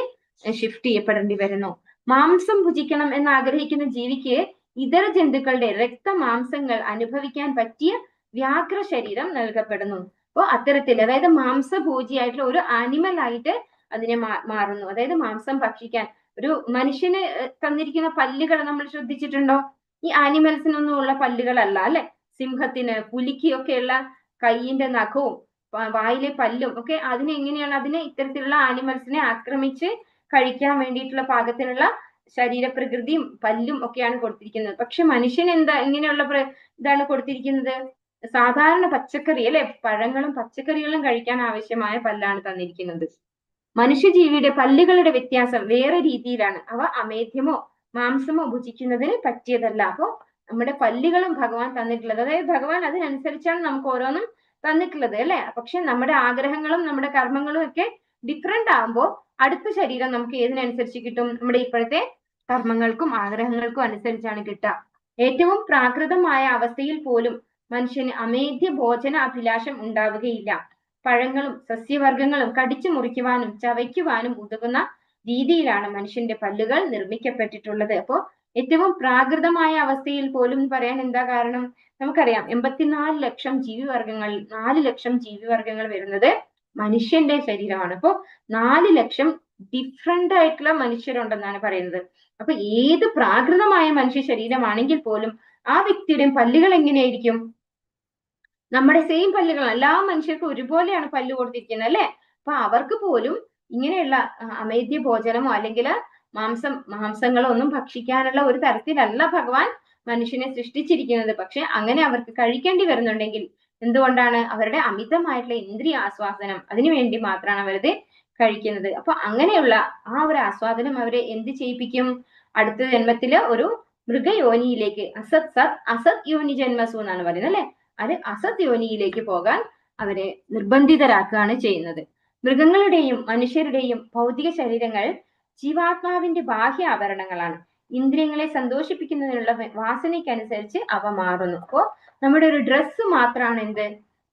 ഷിഫ്റ്റ് ചെയ്യപ്പെടേണ്ടി വരുന്നു. മാംസം ഭുജിക്കണം എന്ന് ആഗ്രഹിക്കുന്ന ജീവിക്ക് ഇതര ജന്തുക്കളുടെ രക്തമാംസങ്ങൾ അനുഭവിക്കാൻ പറ്റിയ വ്യാഘ്ര ശരീരം നൽകപ്പെടുന്നു. അപ്പോൾ അത്തരത്തിൽ അതായത് മാംസഭോജിയായിട്ടുള്ള ഒരു ആനിമൽ ആയിട്ട് അതിനെ മാറുന്നു. അതായത് മാംസം ഭക്ഷിക്കാൻ ഒരു മനുഷ്യന് തന്നിരിക്കുന്ന പല്ലുകൾ നമ്മൾ ശ്രദ്ധിച്ചിട്ടുണ്ടോ? ഈ ആനിമൽസിനൊന്നും ഉള്ള പല്ലുകളല്ല അല്ലെ. സിംഹത്തിന് പുലിക്കൊക്കെയുള്ള കൈയിന്റെ നഖവും വായിലെ പല്ലും ഒക്കെ അതിനെ ഇത്തരത്തിലുള്ള ആനിമൽസിനെ ആക്രമിച്ച് കഴിക്കാൻ വേണ്ടിയിട്ടുള്ള പാകത്തിനുള്ള ശരീരപ്രകൃതിയും പല്ലും ഒക്കെയാണ് കൊടുത്തിരിക്കുന്നത്. പക്ഷെ മനുഷ്യൻ ഇങ്ങനെയുള്ള ഇതാണ് കൊടുത്തിരിക്കുന്നത്? സാധാരണ പച്ചക്കറി അല്ലെ, പഴങ്ങളും പച്ചക്കറികളും കഴിക്കാൻ ആവശ്യമായ പല്ലാണ് തന്നിരിക്കുന്നത്. മനുഷ്യജീവിയുടെ പല്ലുകളുടെ വ്യത്യാസം വേറെ രീതിയിലാണ്. അവ അമേദ്യമോ മാംസമോ ഭുജിക്കുന്നതിന് പറ്റിയതല്ല. അപ്പോ നമ്മുടെ പല്ലുകളും ഭഗവാൻ തന്നിട്ടുള്ളത്, അതായത് ഭഗവാൻ അതിനനുസരിച്ചാണ് നമുക്ക് ഓരോന്നും തന്നിട്ടുള്ളത് അല്ലെ. പക്ഷെ നമ്മുടെ ആഗ്രഹങ്ങളും നമ്മുടെ കർമ്മങ്ങളും ഒക്കെ ഡിഫറെന്റ് ആകുമ്പോൾ അടുത്ത ശരീരം നമുക്ക് ഏതിനനുസരിച്ച് കിട്ടും? നമ്മുടെ ഇപ്പോഴത്തെ കർമ്മങ്ങൾക്കും ആഗ്രഹങ്ങൾക്കും അനുസരിച്ചാണ് കിട്ടുക. ഏറ്റവും പ്രാകൃതമായ അവസ്ഥയിൽ പോലും മനുഷ്യന് അമേദ്യ ഭോജന അഭിലാഷം ഉണ്ടാവുകയില്ല. പഴങ്ങളും സസ്യവർഗങ്ങളും കടിച്ചു മുറിക്കുവാനും ചവയ്ക്കുവാനും ഉതകുന്ന രീതിയിലാണ് മനുഷ്യന്റെ പല്ലുകൾ നിർമ്മിക്കപ്പെട്ടിട്ടുള്ളത്. അപ്പോ ഏറ്റവും പ്രാകൃതമായ അവസ്ഥയിൽ പോലും പറയാൻ എന്താ കാരണം? നമുക്കറിയാം 84 ലക്ഷം ജീവിവർഗങ്ങളിൽ 4 ലക്ഷം ജീവിവർഗങ്ങൾ വരുന്നത് മനുഷ്യന്റെ ശരീരമാണ്. അപ്പോ 4 ലക്ഷം ഡിഫറെന്റ് ആയിട്ടുള്ള മനുഷ്യരുണ്ടെന്നാണ് പറയുന്നത്. അപ്പൊ ഏത് പ്രാകൃതമായ മനുഷ്യ ശരീരമാണെങ്കിൽ പോലും ആ വ്യക്തിയുടെ പല്ലുകൾ എങ്ങനെയായിരിക്കും? നമ്മുടെ സെയിം പല്ലുകൾ, എല്ലാ മനുഷ്യർക്കും ഒരുപോലെയാണ് പല്ല് കൊടുത്തിരിക്കുന്നത് അല്ലെ. അപ്പൊ അവർക്ക് പോലും ഇങ്ങനെയുള്ള അമേദ്യ ഭോജനമോ അല്ലെങ്കിൽ മാംസങ്ങളോ ഒന്നും ഭക്ഷിക്കാനുള്ള ഒരു തരത്തിലല്ല ഭഗവാൻ മനുഷ്യനെ സൃഷ്ടിച്ചിരിക്കുന്നത്. പക്ഷെ അങ്ങനെ അവർക്ക് കഴിക്കേണ്ടി വരുന്നുണ്ടെങ്കിൽ എന്തുകൊണ്ടാണ്? അവരുടെ അമിതമായിട്ടുള്ള ഇന്ദ്രിയ ആസ്വാദനം, അതിനു വേണ്ടി മാത്രമാണ് അവരത് കഴിക്കുന്നത്. അപ്പൊ അങ്ങനെയുള്ള ആ ഒരു ആസ്വാദനം അവരെ എന്ത് ചെയ്യിപ്പിക്കും? അടുത്ത ജന്മത്തില് ഒരു മൃഗയോനിയിലേക്ക്, അസത് യോനി ജന്മസു എന്നാണ് പറയുന്നത് അല്ലെ. അത് അസത് യോനിയിലേക്ക് പോകാൻ അവരെ നിർബന്ധിതരാക്കുകയാണ് ചെയ്യുന്നത്. മൃഗങ്ങളുടെയും മനുഷ്യരുടെയും ഭൗതിക ശരീരങ്ങൾ ജീവാത്മാവിന്റെ ബാഹ്യ ആവരണങ്ങളാണ്. ഇന്ദ്രിയങ്ങളെ സന്തോഷിപ്പിക്കുന്നതിനുള്ള വാസനയ്ക്കനുസരിച്ച് അവ മാറുന്നു. അപ്പോ നമ്മുടെ ഒരു ഡ്രസ്സ് മാത്രമാണ് എന്ത്,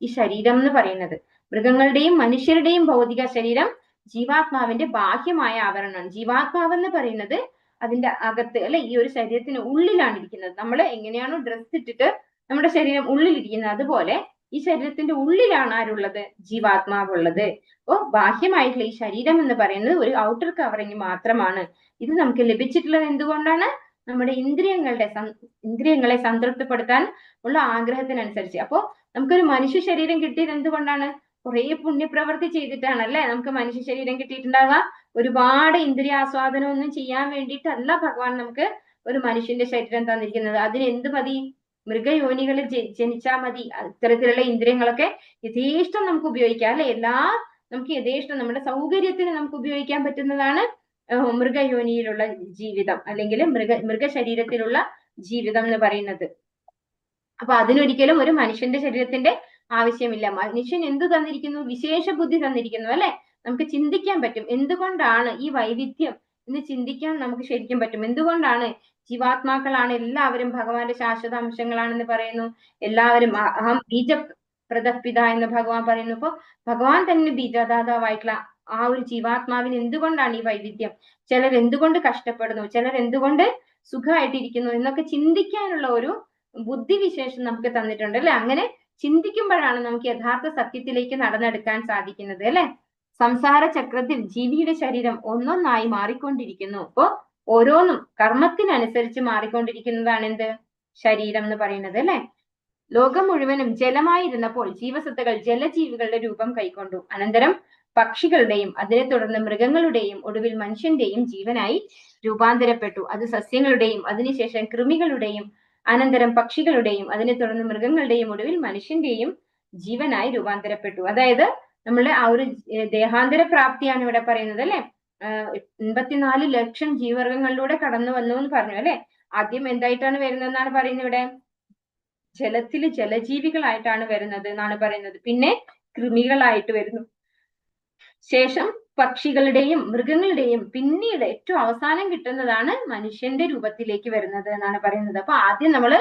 ഈ ശരീരം എന്ന് പറയുന്നത്. മൃഗങ്ങളുടെയും മനുഷ്യരുടെയും ഭൗതിക ശരീരം ജീവാത്മാവിന്റെ ബാഹ്യമായ ആവരണമാണ്. ജീവാത്മാവ് എന്ന് പറയുന്നത് അതിന്റെ അകത്ത് അല്ലെ, ഈ ഒരു ശരീരത്തിന് ഉള്ളിലാണ് ഇരിക്കുന്നത്. നമ്മൾ എങ്ങനെയാണോ ഡ്രസ്സ് ഇട്ടിട്ട് നമ്മുടെ ശരീരം ഉള്ളിലിരിക്കുന്നത്, അതുപോലെ ഈ ശരീരത്തിന്റെ ഉള്ളിലാണ് ആരുള്ളത്, ജീവാത്മാവുള്ളത്. അപ്പോ ബാഹ്യമായിട്ടുള്ള ഈ ശരീരം എന്ന് പറയുന്നത് ഒരു ഔട്ടർ കവറിങ് മാത്രമാണ്. ഇത് നമുക്ക് ലഭിച്ചിട്ടുള്ളത് എന്തുകൊണ്ടാണ്? നമ്മുടെ ഇന്ദ്രിയങ്ങളെ സംതൃപ്തിപ്പെടുത്താൻ ഉള്ള ആഗ്രഹത്തിനനുസരിച്ച്. അപ്പോ നമുക്കൊരു മനുഷ്യ ശരീരം കിട്ടിയത് എന്തുകൊണ്ടാണ്? കുറെ പുണ്യപ്രവൃത്തി ചെയ്തിട്ടാണ് അല്ലെ നമുക്ക് മനുഷ്യ ശരീരം കിട്ടിയിട്ടുണ്ടാവുക. ഒരുപാട് ഇന്ദ്രിയാസ്വാദനം ഒന്നും ചെയ്യാൻ വേണ്ടിയിട്ടല്ല ഭഗവാൻ നമുക്ക് ഒരു മനുഷ്യന്റെ ശരീരം തന്നിരിക്കുന്നത്. അതിന് എന്ത് മതി? മൃഗയോനികളിൽ ജനിച്ചാൽ മതി. ഇത്തരത്തിലുള്ള ഇന്ദ്രിയങ്ങളൊക്കെ യഥേഷ്ടം നമുക്ക് ഉപയോഗിക്കാം അല്ലെ. നമുക്ക് യഥേഷ്ടം നമ്മുടെ സൗകര്യത്തിന് നമുക്ക് ഉപയോഗിക്കാൻ പറ്റുന്നതാണ് മൃഗയോനിയിലുള്ള ജീവിതം, അല്ലെങ്കിൽ മൃഗശരീരത്തിലുള്ള ജീവിതം എന്ന് പറയുന്നത്. അപ്പൊ അതിനൊരിക്കലും ഒരു മനുഷ്യന്റെ ശരീരത്തിന്റെ ആവശ്യമില്ല. മനുഷ്യൻ എന്ത് തന്നിരിക്കുന്നു? വിശേഷ ബുദ്ധി തന്നിരിക്കുന്നു അല്ലെ. നമുക്ക് ചിന്തിക്കാൻ പറ്റും. എന്തുകൊണ്ടാണ് ഈ വൈവിധ്യം എന്ന് ചിന്തിക്കാൻ നമുക്ക് ശരിക്കും പറ്റും. എന്തുകൊണ്ടാണ് ജീവാത്മാക്കളാണ് എല്ലാവരും ഭഗവാന്റെ ശാശ്വത അംശങ്ങളാണെന്ന് പറയുന്നു. എല്ലാവരും അഹം ബീജ പ്രദപിത എന്ന് ഭഗവാൻ പറയുന്നു. അപ്പൊ ഭഗവാൻ തന്നെ ബീജദാതാവായിട്ടുള്ള ആ ഒരു ജീവാത്മാവിന് എന്തുകൊണ്ടാണ് ഈ വൈവിധ്യം? ചിലർ എന്തുകൊണ്ട് കഷ്ടപ്പെടുന്നു, ചിലർ എന്തുകൊണ്ട് സുഖമായിട്ടിരിക്കുന്നു എന്നൊക്കെ ചിന്തിക്കാനുള്ള ഒരു ബുദ്ധിവിശേഷം നമുക്ക് തന്നിട്ടുണ്ട് അല്ലെ. അങ്ങനെ ചിന്തിക്കുമ്പോഴാണ് നമുക്ക് യഥാർത്ഥ സത്യത്തിലേക്ക് നടന്നെടുക്കാൻ സാധിക്കുന്നത് അല്ലെ. സംസാര ചക്രത്തിൽ ജീവിയുടെ ശരീരം ഒന്നൊന്നായി മാറിക്കൊണ്ടിരിക്കുന്നു. അപ്പോ ഓരോന്നും കർമ്മത്തിനനുസരിച്ച് മാറിക്കൊണ്ടിരിക്കുന്നതാണ് എന്ത്, ശരീരം എന്ന് പറയുന്നത് അല്ലെ. ലോകം മുഴുവനും ജലമായിരുന്നപ്പോൾ ജീവസത്തകൾ ജലജീവികളുടെ രൂപം കൈക്കൊണ്ടു. അനന്തരം പക്ഷികളുടെയും അതിനെ തുടർന്ന് മൃഗങ്ങളുടെയും ഒടുവിൽ മനുഷ്യന്റെയും ജീവനായി രൂപാന്തരപ്പെട്ടു. അത് സസ്യങ്ങളുടെയും അതിനുശേഷം കൃമികളുടെയും അനന്തരം പക്ഷികളുടെയും അതിനെ തുടർന്ന് മൃഗങ്ങളുടെയും ഒടുവിൽ മനുഷ്യന്റെയും ജീവനായി രൂപാന്തരപ്പെട്ടു. അതായത് നമ്മളുടെ ആ ഒരു ദേഹാന്തര പ്രാപ്തിയാണ് ഇവിടെ പറയുന്നത് അല്ലെ. 84 ലക്ഷം ജീവവർഗങ്ങളിലൂടെ കടന്നു വന്നു എന്ന് പറഞ്ഞു അല്ലെ. ആദ്യം എന്തായിട്ടാണ് വരുന്നതെന്നാണ് പറയുന്നത് ഇവിടെ? ജലത്തില് ജലജീവികളായിട്ടാണ് വരുന്നത് എന്നാണ് പറയുന്നത്. പിന്നെ കൃമികളായിട്ട് വരുന്നു, ശേഷം പക്ഷികളുടെയും മൃഗങ്ങളുടെയും, പിന്നീട് ഏറ്റവും അവസാനം കിട്ടുന്നതാണ് മനുഷ്യന്റെ രൂപത്തിലേക്ക് വരുന്നത് എന്നാണ് പറയുന്നത്. അപ്പൊ ആദ്യം നമ്മള്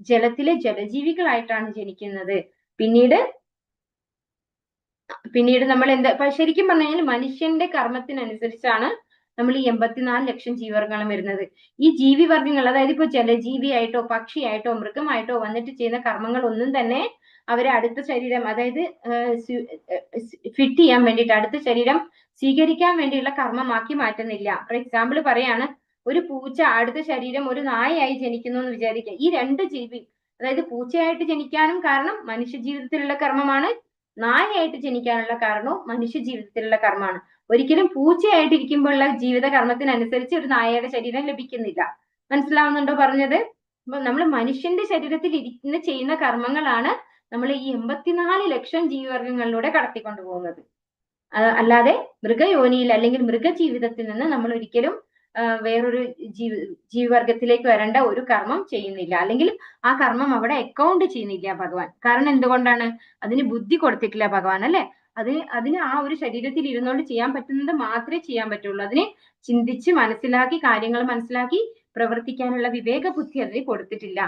ജലത്തിലെ ജലജീവികളായിട്ടാണ് ജനിക്കുന്നത്. പിന്നീട് നമ്മൾ ശരിക്കും പറഞ്ഞു കഴിഞ്ഞാൽ മനുഷ്യന്റെ കർമ്മത്തിനനുസരിച്ചാണ് നമ്മൾ ഈ 84 ലക്ഷം ജീവവർഗങ്ങളും വരുന്നത്. ഈ ജീവിവർഗങ്ങൾ, അതായത് ഇപ്പൊ ജലജീവിയായിട്ടോ പക്ഷിയായിട്ടോ മൃഗമായിട്ടോ വന്നിട്ട് ചെയ്യുന്ന കർമ്മങ്ങൾ ഒന്നും തന്നെ അവരെ അടുത്ത ശരീരം, അതായത് ഫിറ്റ് ചെയ്യാൻ വേണ്ടിയിട്ട് അടുത്ത ശരീരം സ്വീകരിക്കാൻ വേണ്ടിയുള്ള കർമ്മമാക്കി മാറ്റുന്നില്ല. ഫോർ എക്സാമ്പിൾ പറയാണ്, ഒരു പൂച്ച അടുത്ത ശരീരം ഒരു നായയായി ജനിക്കുന്നു എന്ന് വിചാരിക്കുക. ഈ രണ്ട് ജീവി, അതായത് പൂച്ചയായിട്ട് ജനിക്കാനും കാരണം മനുഷ്യ ജീവിതത്തിലുള്ള കർമ്മമാണ്, നായയായിട്ട് ജനിക്കാനുള്ള കാരണവും മനുഷ്യ ജീവിതത്തിലുള്ള കർമ്മമാണ്. ഒരിക്കലും പൂച്ചയായിട്ടിരിക്കുമ്പോഴുള്ള ജീവിത കർമ്മത്തിനനുസരിച്ച് ഒരു നായയുടെ ശരീരം ലഭിക്കുന്നില്ല. മനസ്സിലാവുന്നുണ്ടോ പറഞ്ഞത്? അപ്പൊ നമ്മൾ മനുഷ്യന്റെ ശരീരത്തിൽ ഇരുന്ന് ചെയ്യുന്ന കർമ്മങ്ങളാണ് നമ്മൾ ഈ 84 ലക്ഷം ജീവിവർഗങ്ങളിലൂടെ കടത്തിക്കൊണ്ടു പോകുന്നത്. അല്ലാതെ മൃഗയോനിയിൽ അല്ലെങ്കിൽ മൃഗജീവിതത്തിൽ നിന്ന് നമ്മൾ ഒരിക്കലും വേറൊരു ജീവിവർഗത്തിലേക്ക് വരേണ്ട ഒരു കർമ്മം ചെയ്യുന്നില്ല, അല്ലെങ്കിൽ ആ കർമ്മം അവിടെ അക്കൗണ്ട് ചെയ്യുന്നില്ല ഭഗവാൻ. കാരണം എന്തുകൊണ്ടാണ്? അതിന് ബുദ്ധി കൊടുത്തിട്ടില്ല ഭഗവാൻ അല്ലെ. അതിന് ആ ഒരു ശരീരത്തിൽ ഇരുന്നുകൊണ്ട് ചെയ്യാൻ പറ്റുന്നത് മാത്രമേ ചെയ്യാൻ പറ്റുള്ളൂ. അതിനെ ചിന്തിച്ച് മനസ്സിലാക്കി കാര്യങ്ങൾ മനസ്സിലാക്കി പ്രവർത്തിക്കാനുള്ള വിവേക ബുദ്ധി അതിന് കൊടുത്തിട്ടില്ല.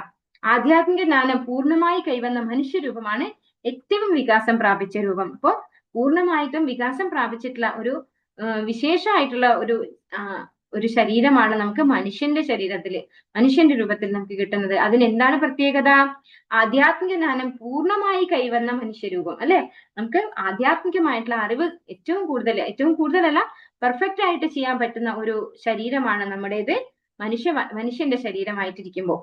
ആധ്യാത്മിക ജ്ഞാനം പൂർണ്ണമായി കൈവന്ന മനുഷ്യരൂപമാണ് ഏറ്റവും വികാസം പ്രാപിച്ച രൂപം. അപ്പോ പൂർണ്ണമായിട്ടും വികാസം പ്രാപിച്ചിട്ടുള്ള ഒരു വിശേഷമായിട്ടുള്ള ഒരു ശരീരമാണ് നമുക്ക് മനുഷ്യന്റെ ശരീരത്തില്, മനുഷ്യന്റെ രൂപത്തിൽ നമുക്ക് കിട്ടുന്നത്. അതിനെന്താണ് പ്രത്യേകത? ആധ്യാത്മിക ജ്ഞാനം പൂർണ്ണമായി കൈവന്ന മനുഷ്യരൂപം അല്ലെ. നമുക്ക് ആധ്യാത്മികമായിട്ടുള്ള അറിവ് ഏറ്റവും കൂടുതലല്ല, പെർഫെക്റ്റ് ആയിട്ട് ചെയ്യാൻ പറ്റുന്ന ഒരു ശരീരമാണ് നമ്മുടേത് മനുഷ്യന്റെ ശരീരമായിട്ടിരിക്കുമ്പോൾ.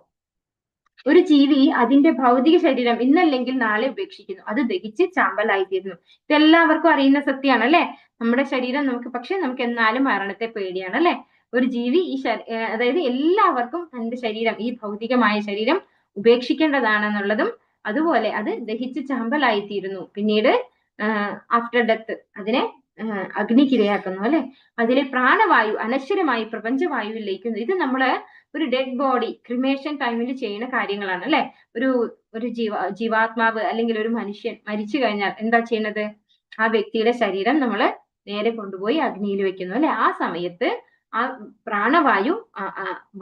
ഒരു ജീവി അതിന്റെ ഭൗതിക ശരീരം ഇന്നല്ലെങ്കിൽ നാളെ ഉപേക്ഷിക്കുന്നു. അത് ദഹിച്ച് ചാമ്പലായിത്തീരുന്നു. ഇതെല്ലാവർക്കും അറിയുന്ന സത്യമാണ് അല്ലെ. നമ്മുടെ ശരീരം പക്ഷെ നമുക്ക് എന്നാലും മരണത്തെ പേടിയാണ് അല്ലെ. ഒരു ജീവി അതായത് എല്ലാവർക്കും തന്റെ ശരീരം, ഈ ഭൗതികമായ ശരീരം ഉപേക്ഷിക്കേണ്ടതാണെന്നുള്ളതും, അതുപോലെ അത് ദഹിച്ച് ചാമ്പലായിത്തീരുന്നു. പിന്നീട് ആഫ്റ്റർ ഡെത്ത് അതിനെ അഗ്നിക്കിരയാക്കുന്നു അല്ലെ. അതിലെ പ്രാണവായു അനശ്വരമായി പ്രപഞ്ചവായുവിൽ ലയിക്കുന്നു. ഇത് നമ്മള് ഒരു ഡെഡ് ബോഡി ക്രിമേഷൻ ടൈമിൽ ചെയ്യുന്ന കാര്യങ്ങളാണ് അല്ലെ. ഒരു ജീവാത്മാവ് അല്ലെങ്കിൽ ഒരു മനുഷ്യൻ മരിച്ചു കഴിഞ്ഞാൽ എന്താ ചെയ്യുന്നത്? ആ വ്യക്തിയുടെ ശരീരം നമ്മള് നേരെ കൊണ്ടുപോയി അഗ്നിയിൽ വെക്കുന്നു അല്ലെ. ആ സമയത്ത് ആ പ്രാണവായു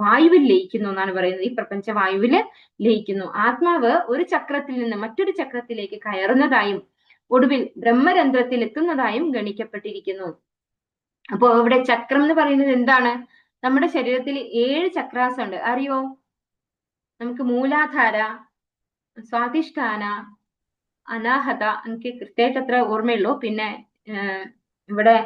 വായുവിൽ ലയിക്കുന്നു എന്നാണ് പറയുന്നത്. ഈ പ്രപഞ്ച വായുവിൽ ലയിക്കുന്നു. ആത്മാവ് ഒരു ചക്രത്തിൽ നിന്ന് മറ്റൊരു ചക്രത്തിലേക്ക് കയറുന്നതായും ഒടുവിൽ ബ്രഹ്മരന്ധ്രത്തിൽ എത്തുന്നതായും ഗണിക്കപ്പെട്ടിരിക്കുന്നു. അപ്പോ ഇവിടെ ചക്രം എന്ന് പറയുന്നത് എന്താണ്? നമ്മുടെ ശരീരത്തിൽ 7 ചക്രാസ് ഉണ്ട്, അറിയോ? നമുക്ക് മൂലാധാര, സ്വാധിഷ്ഠാന, അനാഹത, എനിക്ക് കൃത്യമായിട്ട് അത്ര ഓർമ്മയുള്ളൂ. പിന്നെ ഇവിടെ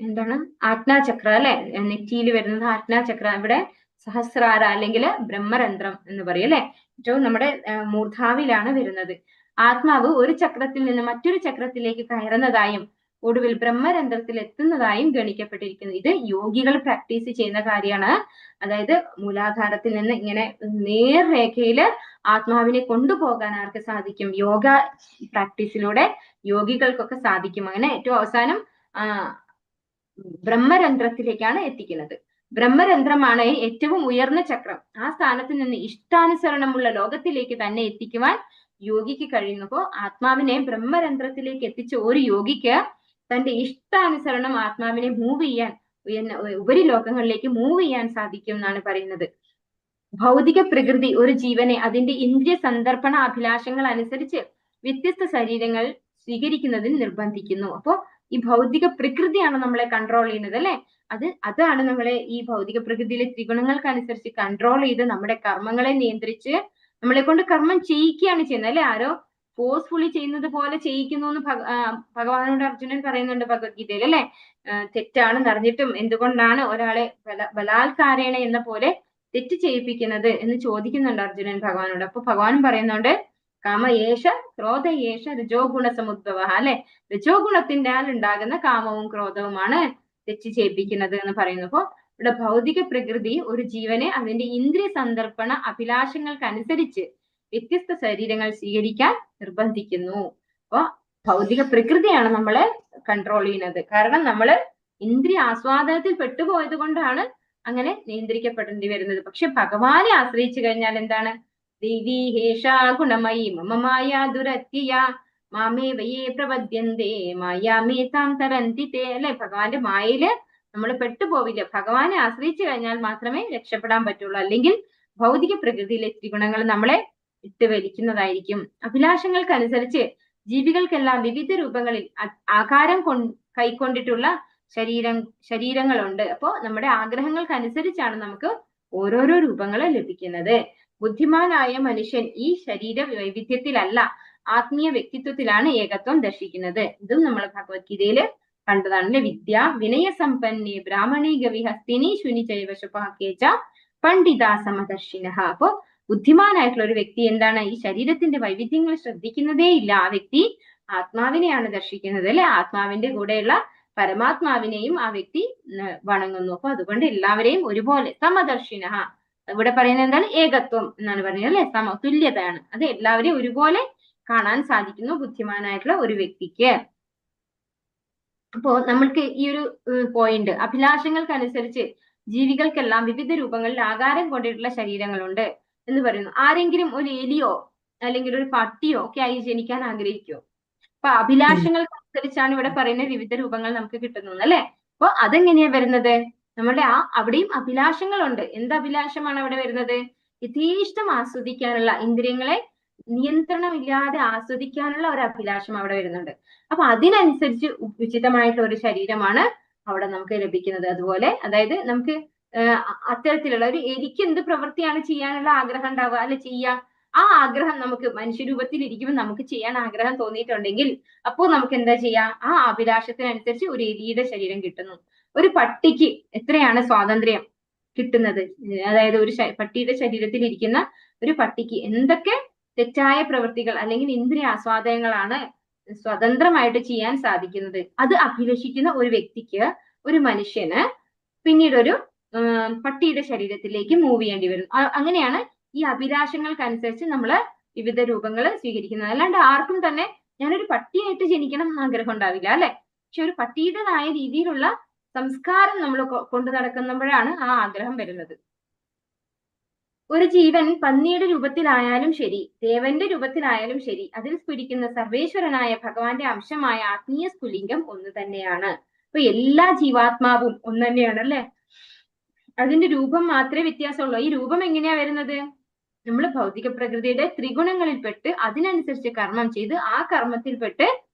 എന്താണ് ആജ്ഞാചക്ര അല്ലെ, നെറ്റിയിൽ വരുന്നത് ആജ്ഞാചക്ര. ഇവിടെ സഹസ്രാര അല്ലെങ്കിൽ ബ്രഹ്മരന്ധ്രം എന്ന് പറയും അല്ലെ. ഏറ്റവും നമ്മുടെ മൂർധാവിലാണ് വരുന്നത്. ആത്മാവ് ഒരു ചക്രത്തിൽ നിന്ന് മറ്റൊരു ചക്രത്തിലേക്ക് കയറുന്നതായും ഒടുവിൽ ബ്രഹ്മരന്ധ്രത്തിൽ എത്തുന്നതായും ഗണിക്കപ്പെട്ടിരിക്കുന്നു. ഇത് യോഗികൾ പ്രാക്ടീസ് ചെയ്യുന്ന കാര്യമാണ്. അതായത് മൂലാധാരത്തിൽ നിന്ന് ഇങ്ങനെ നേർരേഖയില് ആത്മാവിനെ കൊണ്ടുപോകാൻ ആർക്ക് സാധിക്കും? യോഗ പ്രാക്ടീസിലൂടെ യോഗികൾക്കൊക്കെ സാധിക്കും. അങ്ങനെ ഏറ്റവും അവസാനം ബ്രഹ്മരന്ധ്രത്തിലേക്കാണ് എത്തിക്കുന്നത്. ബ്രഹ്മരന്ധ്രമാണ് ഏറ്റവും ഉയർന്ന ചക്രം. ആ സ്ഥാനത്ത് നിന്ന് ഇഷ്ടാനുസരണമുള്ള ലോകത്തിലേക്ക് തന്നെ എത്തിക്കുവാൻ യോഗിക്ക് കഴിയുന്നപ്പോ ആത്മാവിനെ ബ്രഹ്മരന്ധ്രത്തിലേക്ക് എത്തിച്ച ഒരു യോഗിക്ക് തന്റെ ഇഷ്ടാനുസരണം ആത്മാവിനെ മൂവ് ചെയ്യാൻ, ഉപരിലോകങ്ങളിലേക്ക് മൂവ് ചെയ്യാൻ സാധിക്കും എന്നാണ് പറയുന്നത്. ഭൗതിക പ്രകൃതി ഒരു ജീവനെ അതിന്റെ ഇന്ദ്രിയ സന്ദർപ്പണ അഭിലാഷങ്ങൾ അനുസരിച്ച് വ്യത്യസ്ത ശരീരങ്ങൾ സ്വീകരിക്കുന്നതിന് നിർബന്ധിക്കുന്നു. അപ്പോ ഈ ഭൗതിക പ്രകൃതിയാണ് നമ്മളെ കൺട്രോൾ ചെയ്യുന്നത് അല്ലെ. അതാണ് നമ്മളെ ഈ ഭൗതിക പ്രകൃതിയിലെ ത്രിഗുണങ്ങൾക്കനുസരിച്ച് കൺട്രോൾ ചെയ്ത് നമ്മുടെ കർമ്മങ്ങളെ നിയന്ത്രിച്ച് നമ്മളെ കൊണ്ട് കർമ്മം ചെയ്യിക്കുകയാണ് ചെയ്യുന്നത് അല്ലെ. ആരോ ഫോഴ്സ്ഫുള്ളി ചെയ്യുന്നത് പോലെ ചെയ്യിക്കുന്നു എന്ന് ഭഗവാനോട് അർജുനൻ പറയുന്നുണ്ട് ഭഗവത്ഗീതയിൽ അല്ലെ. തെറ്റാണെന്ന് അറിഞ്ഞിട്ടും എന്തുകൊണ്ടാണ് ഒരാളെ ബലാത്കാരേണ എന്ന പോലെ തെറ്റ് ചെയ്യിപ്പിക്കുന്നത് എന്ന് ചോദിക്കുന്നുണ്ട് അർജുനൻ ഭഗവാനോട്. അപ്പൊ ഭഗവാൻ പറയുന്നുണ്ട് കാമയേഷ ക്രോധയേഷ രജോ ഗുണ സമുദ്ഭവ അല്ലെ. രജോ ഗുണത്തിനാൽ ഉണ്ടാകുന്ന കാമവും ക്രോധവുമാണ് തെറ്റ് ചെയ്യിപ്പിക്കുന്നത് എന്ന് പറയുന്നു. അപ്പോ ഇവിടെ ഭൗതിക പ്രകൃതി ഒരു ജീവനെ അതിന്റെ ഇന്ദ്രിയ സന്ദർപ്പണ അഭിലാഷങ്ങൾക്കനുസരിച്ച് വ്യത്യസ്ത ശരീരങ്ങൾ സ്വീകരിക്കാൻ നിർബന്ധിക്കുന്നു. അപ്പൊ ഭൗതിക പ്രകൃതിയാണ് നമ്മളെ കൺട്രോൾ ചെയ്യുന്നത്. കാരണം നമ്മള് ഇന്ദ്രിയ ആസ്വാദനത്തിൽ പെട്ടുപോയത് കൊണ്ടാണ് അങ്ങനെ നിയന്ത്രിക്കപ്പെടേണ്ടി വരുന്നത്. പക്ഷെ ഭഗവാനെ ആശ്രയിച്ചു കഴിഞ്ഞാൽ എന്താണ്? ദേവി ഹേഷാ ഗുണമയി മമ മായ ദുരത്യയ മാമേ വയേ പ്രപദ്യന്തേ മായാമേ താം തരന്തി തേ അല്ലെ. ഭഗവാന്റെ മായയില് നമ്മൾ പെട്ടുപോവില്ല. ഭഗവാനെ ആശ്രയിച്ചു കഴിഞ്ഞാൽ മാത്രമേ രക്ഷപ്പെടാൻ പറ്റുള്ളൂ. അല്ലെങ്കിൽ ഭൗതിക പ്രകൃതിയിലെ ത്രിഗുണങ്ങൾ നമ്മളെ ഇട്ടുവലിക്കുന്നതായിരിക്കും. അഭിലാഷങ്ങൾക്കനുസരിച്ച് ജീവികൾക്കെല്ലാം വിവിധ രൂപങ്ങളിൽ ആകാരം കൈക്കൊണ്ടിട്ടുള്ള ശരീരങ്ങളുണ്ട്. അപ്പോ നമ്മുടെ ആഗ്രഹങ്ങൾക്കനുസരിച്ചാണ് നമുക്ക് ഓരോരോ രൂപങ്ങൾ ലഭിക്കുന്നത്. ബുദ്ധിമാനായ മനുഷ്യൻ ഈ ശരീര വൈവിധ്യത്തിലല്ല, ആത്മീയ വ്യക്തിത്വത്തിലാണ് ഏകത്വം ദർശിക്കുന്നത്. ഇതും നമ്മൾ ഭഗവത്ഗീതയില് കണ്ടതാണ്. വിദ്യ വിനയ സമ്പന്നേ ബ്രാഹ്മണി ഗവിഹസ്തിനി ശുനി ചൈവശുപാക്കേച്ച പണ്ഡിത സമദർശിന. അപ്പോ ബുദ്ധിമാനായിട്ടുള്ള ഒരു വ്യക്തി എന്താണ്? ഈ ശരീരത്തിന്റെ വൈവിധ്യങ്ങൾ ശ്രദ്ധിക്കുന്നതേ ഇല്ല. ആ വ്യക്തി ആത്മാവിനെയാണ് ദർശിക്കുന്നത് അല്ലെ. ആത്മാവിന്റെ കൂടെയുള്ള പരമാത്മാവിനെയും ആ വ്യക്തി വണങ്ങുന്നു. അപ്പൊ അതുകൊണ്ട് എല്ലാവരെയും ഒരുപോലെ സമദർശിന. ഇവിടെ പറയുന്നത് എന്താണ്? ഏകത്വം എന്നാണ് പറയുന്നത് അല്ലെ. തുല്യതയാണ്. അത് എല്ലാവരെയും ഒരുപോലെ കാണാൻ സാധിക്കുന്നു ബുദ്ധിമാനായിട്ടുള്ള ഒരു വ്യക്തിക്ക്. അപ്പോ നമ്മൾക്ക് ഈ ഒരു പോയിന്റ്, അഭിലാഷങ്ങൾക്കനുസരിച്ച് ജീവികൾക്കെല്ലാം വിവിധ രൂപങ്ങളിൽ ആകാരം കൊണ്ടിട്ടുള്ള ശരീരങ്ങളുണ്ട് എന്ന് പറയുന്നു. ആരെങ്കിലും ഒരു എലിയോ അല്ലെങ്കിൽ ഒരു പട്ടിയോ ഒക്കെ ആയി ജനിക്കാൻ ആഗ്രഹിക്കുമോ? അപ്പൊ അഭിലാഷങ്ങൾക്കനുസരിച്ചാണ് ഇവിടെ പറയുന്ന വിവിധ രൂപങ്ങൾ നമുക്ക് കിട്ടുന്നത് അല്ലെ. അപ്പൊ അതെങ്ങനെയാ വരുന്നത്? നമ്മുടെ അവിടെയും അഭിലാഷങ്ങളുണ്ട്. എന്ത് അഭിലാഷമാണ് അവിടെ വരുന്നത്? യഥേഷ്ടം ആസ്വദിക്കാനുള്ള, ഇന്ദ്രിയങ്ങളെ നിയന്ത്രണമില്ലാതെ ആസ്വദിക്കാനുള്ള ഒരു അഭിലാഷം അവിടെ വരുന്നുണ്ട്. അപ്പൊ അതിനനുസരിച്ച് ഉചിതമായിട്ടുള്ള ഒരു ശരീരമാണ് അവിടെ നമുക്ക് ലഭിക്കുന്നത്. അതുപോലെ അതായത് നമുക്ക് അത്തരത്തിലുള്ള ഒരു എലിക്ക് എന്ത് പ്രവൃത്തിയാണ് ചെയ്യാനുള്ള ആഗ്രഹം ഉണ്ടാവുക അല്ലെ, ചെയ്യാം. ആ ആഗ്രഹം നമുക്ക് മനുഷ്യരൂപത്തിൽ ഇരിക്കുമ്പോൾ നമുക്ക് ചെയ്യാൻ ആഗ്രഹം തോന്നിയിട്ടുണ്ടെങ്കിൽ അപ്പോൾ നമുക്ക് എന്താ ചെയ്യാം? ആ അഭിലാഷത്തിനനുസരിച്ച് ഒരു എലിയുടെ ശരീരം കിട്ടുന്നു. ഒരു പട്ടിക്ക് എത്രയാണ് സ്വാതന്ത്ര്യം കിട്ടുന്നത്? അതായത് ഒരു പട്ടിയുടെ ശരീരത്തിൽ ഇരിക്കുന്ന ഒരു പട്ടിക്ക് എന്തൊക്കെ തെറ്റായ പ്രവൃത്തികൾ അല്ലെങ്കിൽ ഇന്ദ്രിയ ആസ്വാദനങ്ങളാണ് സ്വതന്ത്രമായിട്ട് ചെയ്യാൻ സാധിക്കുന്നത്? അത് അഭിലഷിക്കുന്ന ഒരു വ്യക്തിക്ക്, ഒരു മനുഷ്യന് പിന്നീട് ഒരു പട്ടിയുടെ ശരീരത്തിലേക്ക് മൂവ് ചെയ്യേണ്ടി വരും. അങ്ങനെയാണ് ഈ അഭിലാഷങ്ങൾക്കനുസരിച്ച് നമ്മൾ വിവിധ രൂപങ്ങൾ സ്വീകരിക്കുന്നത്. അല്ലാണ്ട് ആർക്കും തന്നെ ഞാനൊരു പട്ടിയായിട്ട് ജനിക്കണം എന്ന് ആഗ്രഹം ഉണ്ടാവില്ല അല്ലെ. പക്ഷെ ഒരു പട്ടിയുടേതായ രീതിയിലുള്ള സംസ്കാരം നമ്മൾ കൊണ്ടു നടക്കുമ്പോഴാണ് ആ ആഗ്രഹം വരുന്നത്. ഒരു ജീവൻ പന്നിയുടെ രൂപത്തിലായാലും ശരി, ദേവന്റെ രൂപത്തിലായാലും ശരി, അതിൽ സ്ഫുരിക്കുന്ന സർവേശ്വരനായ ഭഗവാന്റെ അംശമായ ആത്മീയ സ്ഫുലിംഗം ഒന്ന് തന്നെയാണ്. അപ്പൊ എല്ലാ ജീവാത്മാവും ഒന്ന് തന്നെയാണ് അല്ലെ. അതിന്റെ രൂപം മാത്രമേ വ്യത്യാസമുള്ളൂ. ഈ രൂപം എങ്ങനെയാ വരുന്നത്? നമ്മൾ ഭൗതിക പ്രകൃതിയുടെ ത്രിഗുണങ്ങളിൽപ്പെട്ട് അതിനനുസരിച്ച് കർമ്മം ചെയ്ത് ആ കർമ്മത്തിൽപ്പെട്ട്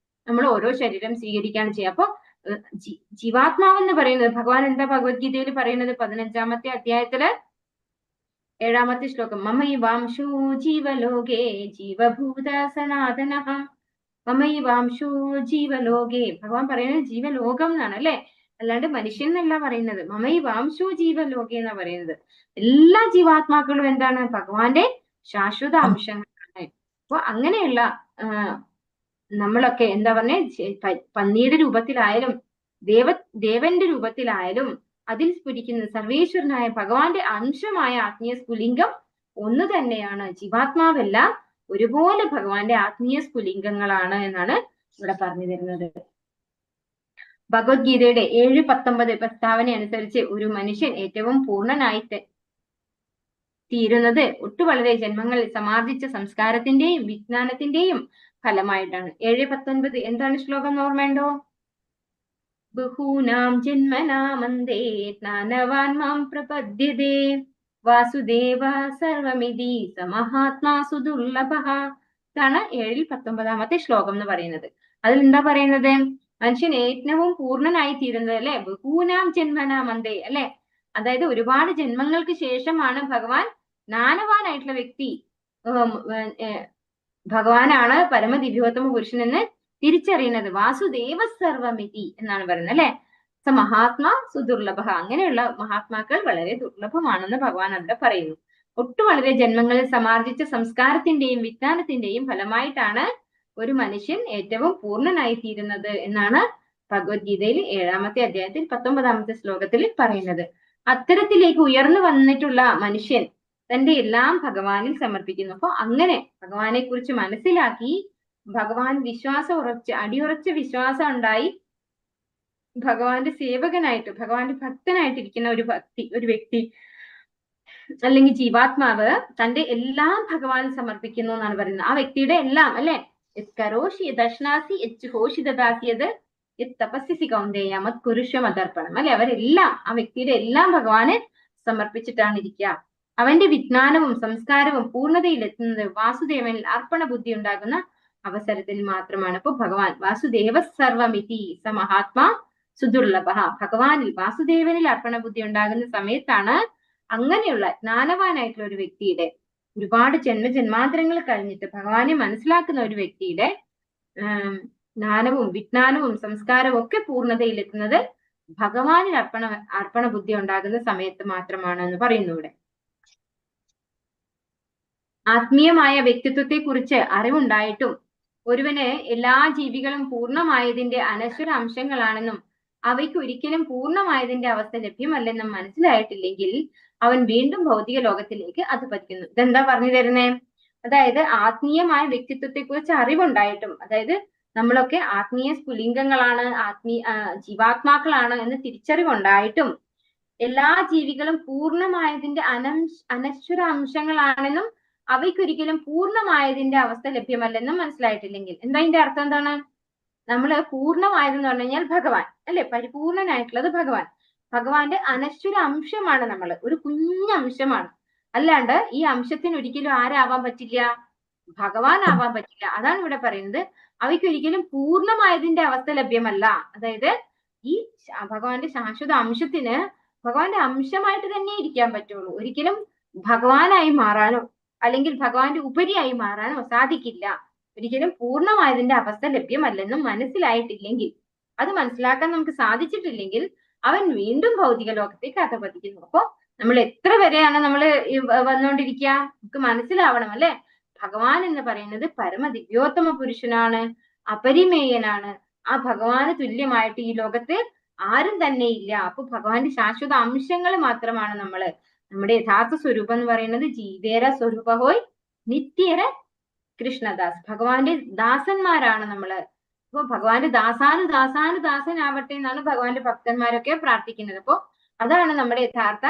നമ്മൾ ഓരോ ശരീരം സ്വീകരിക്കുകയാണ് ചെയ്യുക. അപ്പൊ ജീവാത്മാവെന്ന് പറയുന്നത് ഭഗവാൻ എന്താ ഭഗവത്ഗീതയിൽ പറയുന്നത്? 15ാമത്തെ അധ്യായത്തില് 7ാമത്തെ ശ്ലോകം, മമൈവാംശോ ജീവലോകേ ജീവഭൂത സനാതനഃ. മമൈവാംശോ ജീവലോകേ, ഭഗവാൻ പറയുന്നത് ജീവലോകം എന്നാണ് അല്ലെ, അല്ലാണ്ട് മനുഷ്യൻ എന്നല്ല പറയുന്നത്. മമൈവാംശോ ജീവലോകേ എന്നാ പറയുന്നത്. എല്ലാ ജീവാത്മാക്കളും എന്താണ്? ഭഗവാന്റെ ശാശ്വത അംശങ്ങളാണ്. അപ്പൊ അങ്ങനെയുള്ള നമ്മളൊക്കെ എന്താ പറഞ്ഞ, പന്നിയുടെ രൂപത്തിലായാലും ദേവന്റെ രൂപത്തിലായാലും അതിൽ സ്ഫുരിക്കുന്ന സർവേശ്വരനായ ഭഗവാന്റെ അംശമായ ആത്മീയ സ്ഫുലിംഗം ഒന്ന് തന്നെയാണ്. ജീവാത്മാവെല്ലാം ഒരുപോലെ ഭഗവാന്റെ ആത്മീയ സ്ഫുലിംഗങ്ങളാണ് എന്നാണ് ഇവിടെ പറഞ്ഞു തരുന്നത്. ഭഗവത്ഗീതയുടെ 7:19 പ്രസ്താവന അനുസരിച്ച് ഒരു മനുഷ്യൻ ഏറ്റവും പൂർണ്ണനായി തീരുന്നത് വളരെ ജന്മങ്ങളിൽ സമാർജിച്ച സംസ്കാരത്തിന്റെയും വിജ്ഞാനത്തിന്റെയും ഫലമായിട്ടാണ്. 7:19 എന്താണ് ശ്ലോകം ഓർമ്മയുണ്ടോ? ബഹൂനാം ജന്മനാമന്തേ ജ്ഞാനവാൻ മാം പ്രപദ്യതേ വാസുദേവ സർവമിതി സമഹാത്മാ സുദുർലഭഃ. ഇതാണ് 7:19 ശ്ലോകം എന്ന് പറയുന്നത്. അതിൽ എന്താ പറയുന്നത്? മനുഷ്യൻ ഏറ്റവും പൂർണ്ണനായി തീരുന്നത് അല്ലെ, ബഹൂനാം ജന്മനാമന്തേ അല്ലെ, അതായത് ഒരുപാട് ജന്മങ്ങൾക്ക് ശേഷമാണ് ഭഗവാൻ ജ്ഞാനവാനായിട്ടുള്ള വ്യക്തി ഭഗവാനാണ് പരമദിവ്യോത്തമ പുരുഷൻ എന്ന് തിരിച്ചറിയുന്നത്. വാസുദേവ സർവമിതി എന്നാണ് പറയുന്നത് അല്ലെ. മഹാത്മാ സുദുർലഭ, അങ്ങനെയുള്ള മഹാത്മാക്കൾ വളരെ ദുർലഭമാണെന്ന് ഭഗവാൻ അവിടെ പറയുന്നു. വളരെ ജന്മങ്ങളിൽ സമാർജിച്ച സംസ്കാരത്തിന്റെയും വിജ്ഞാനത്തിന്റെയും ഫലമായിട്ടാണ് ഒരു മനുഷ്യൻ ഏറ്റവും പൂർണ്ണനായി തീരുന്നത് എന്നാണ് ഭഗവത്ഗീതയിൽ 7ാമത്തെ അധ്യായത്തിൽ 19ാമത്തെ ശ്ലോകത്തിൽ പറയുന്നത്. അത്തരത്തിലേക്ക് ഉയർന്നു വന്നിട്ടുള്ള മനുഷ്യൻ തന്റെ എല്ലാം ഭഗവാനിൽ സമർപ്പിക്കുന്നു. അപ്പൊ അങ്ങനെ ഭഗവാനെ കുറിച്ച് മനസ്സിലാക്കി ഭഗവാൻ അടിയുറച്ച വിശ്വാസം ഉണ്ടായി ഭഗവാന്റെ സേവകനായിട്ട് ഭഗവാന്റെ ഭക്തനായിട്ടിരിക്കുന്ന ഒരു വ്യക്തി അല്ലെങ്കിൽ ജീവാത്മാവ് തന്റെ എല്ലാം ഭഗവാനിൽ സമർപ്പിക്കുന്നു എന്നാണ് പറയുന്നത്. ആ വ്യക്തിയുടെ എല്ലാം അല്ലെ, കരോഷി ദർശനാസി യജ്ജുഹോഷി ദദാസിയത് തപസ്യസി കൗന്ദേയ മത് കുരുഷ്വ മതർപ്പണം അല്ലെ. അവരെല്ലാം ആ വ്യക്തിയുടെ എല്ലാം ഭഗവാന് സമർപ്പിച്ചിട്ടാണ് ഇരിക്കുക. അവന്റെ വിജ്ഞാനവും സംസ്കാരവും പൂർണ്ണതയിലെത്തുന്നത് വാസുദേവനിൽ അർപ്പണ ബുദ്ധി ഉണ്ടാകുന്ന അവസരത്തിൽ മാത്രമാണ്. അപ്പൊ ഭഗവാൻ വാസുദേവ സർവമിതി സ മഹാത്മാ സുദുർലഭ, ഭഗവാനിൽ വാസുദേവനിൽ അർപ്പണ ബുദ്ധി ഉണ്ടാകുന്ന സമയത്താണ് അങ്ങനെയുള്ള ജ്ഞാനവാനായിട്ടുള്ള ഒരു വ്യക്തിയുടെ ഒരുപാട് ജന്മാന്തരങ്ങൾ കഴിഞ്ഞിട്ട് ഭഗവാനെ മനസ്സിലാക്കുന്ന ഒരു വ്യക്തിയുടെ ജ്ഞാനവും വിജ്ഞാനവും സംസ്കാരവും ഒക്കെ പൂർണ്ണതയിലെത്തുന്നത് ഭഗവാനിൽ അർപ്പണ ബുദ്ധി ഉണ്ടാകുന്ന സമയത്ത് മാത്രമാണ് എന്ന് പറയുന്നു ഇവിടെ. ആത്മീയമായ വ്യക്തിത്വത്തെ കുറിച്ച് അറിവുണ്ടായിട്ടും ഒരുവന് എല്ലാ ജീവികളും പൂർണ്ണമായതിന്റെ അനശ്വര അംശങ്ങളാണെന്നും അവയ്ക്ക് ഒരിക്കലും പൂർണ്ണമായതിന്റെ അവസ്ഥ ലഭ്യമല്ലെന്നും മനസ്സിലായിട്ടില്ലെങ്കിൽ അവൻ വീണ്ടും ഭൗതിക ലോകത്തിലേക്ക് അധപതിക്കുന്നു. ഇതെന്താ പറഞ്ഞു തരുന്നേ? അതായത് ആത്മീയമായ വ്യക്തിത്വത്തെ കുറിച്ച് അറിവുണ്ടായിട്ടും, അതായത് നമ്മളൊക്കെ ആത്മീയ സ്ഫുലിംഗങ്ങളാണ്, ജീവാത്മാക്കളാണ് എന്ന് തിരിച്ചറിവുണ്ടായിട്ടും എല്ലാ ജീവികളും പൂർണ്ണമായതിന്റെ അനശ്വര അംശങ്ങളാണെന്നും അവയ്ക്കൊരിക്കലും പൂർണ്ണമായതിന്റെ അവസ്ഥ ലഭ്യമല്ലെന്നും മനസ്സിലായിട്ടില്ലെങ്കിൽ, എന്താ ഇതിന്റെ അർത്ഥം എന്താണ്? നമ്മള് പൂർണ്ണമായതെന്ന് പറഞ്ഞു കഴിഞ്ഞാൽ ഭഗവാൻ അല്ലെ, പരിപൂർണനായിട്ടുള്ളത് ഭഗവാൻ. ഭഗവാന്റെ അനശ്വര അംശമാണ് നമ്മൾ, ഒരു കുഞ്ഞു അംശമാണ്. അല്ലാണ്ട് ഈ അംശത്തിന് ഒരിക്കലും ആരാവാൻ പറ്റില്ല? ഭഗവാൻ ആവാൻ പറ്റില്ല. അതാണ് ഇവിടെ പറയുന്നത്. അവയ്ക്കൊരിക്കലും പൂർണ്ണമായതിന്റെ അവസ്ഥ ലഭ്യമല്ല. അതായത് ഈ ഭഗവാന്റെ ശാശ്വത അംശത്തിന് ഭഗവാന്റെ അംശമായിട്ട് തന്നെ ഇരിക്കാൻ പറ്റുള്ളൂ. ഒരിക്കലും ഭഗവാനായി മാറാനോ അല്ലെങ്കിൽ ഭഗവാന്റെ ഉപരിയായി മാറാനോ സാധിക്കില്ല. ഒരിക്കലും പൂർണ്ണമായതിന്റെ അവസ്ഥ ലഭ്യമല്ലെന്നും മനസ്സിലായിട്ടില്ലെങ്കിൽ, അത് മനസ്സിലാക്കാൻ നമുക്ക് സാധിച്ചിട്ടില്ലെങ്കിൽ അവൻ വീണ്ടും ഭൗതിക ലോകത്തേക്ക് അധപതിക്കുന്നു. അപ്പൊ നമ്മൾ എത്ര വരെയാണ് നമ്മൾ വന്നുകൊണ്ടിരിക്കുക? നമുക്ക് മനസ്സിലാവണം അല്ലെ, ഭഗവാൻ എന്ന് പറയുന്നത് പരമദിവ്യോത്തമ പുരുഷനാണ്, അപരിമേയനാണ്. ആ ഭഗവാന് തുല്യമായിട്ട് ഈ ലോകത്ത് ആരും തന്നെ ഇല്ല. അപ്പൊ ഭഗവാന്റെ ശാശ്വത അംശങ്ങൾ മാത്രമാണ് നമ്മള്. നമ്മുടെ യഥാർത്ഥ സ്വരൂപം എന്ന് പറയുന്നത് ജീവേര സ്വരൂപഹോയ് നിത്യേര കൃഷ്ണദാസ്, ഭഗവാന്റെ ദാസന്മാരാണ് നമ്മള്. അപ്പൊ ഭഗവാന്റെ ദാസാനുദാസാനുദാസനാവട്ടെ എന്നാണ് ഭഗവാന്റെ ഭക്തന്മാരൊക്കെ പ്രാർത്ഥിക്കുന്നത്. അപ്പൊ അതാണ് നമ്മുടെ യഥാർത്ഥ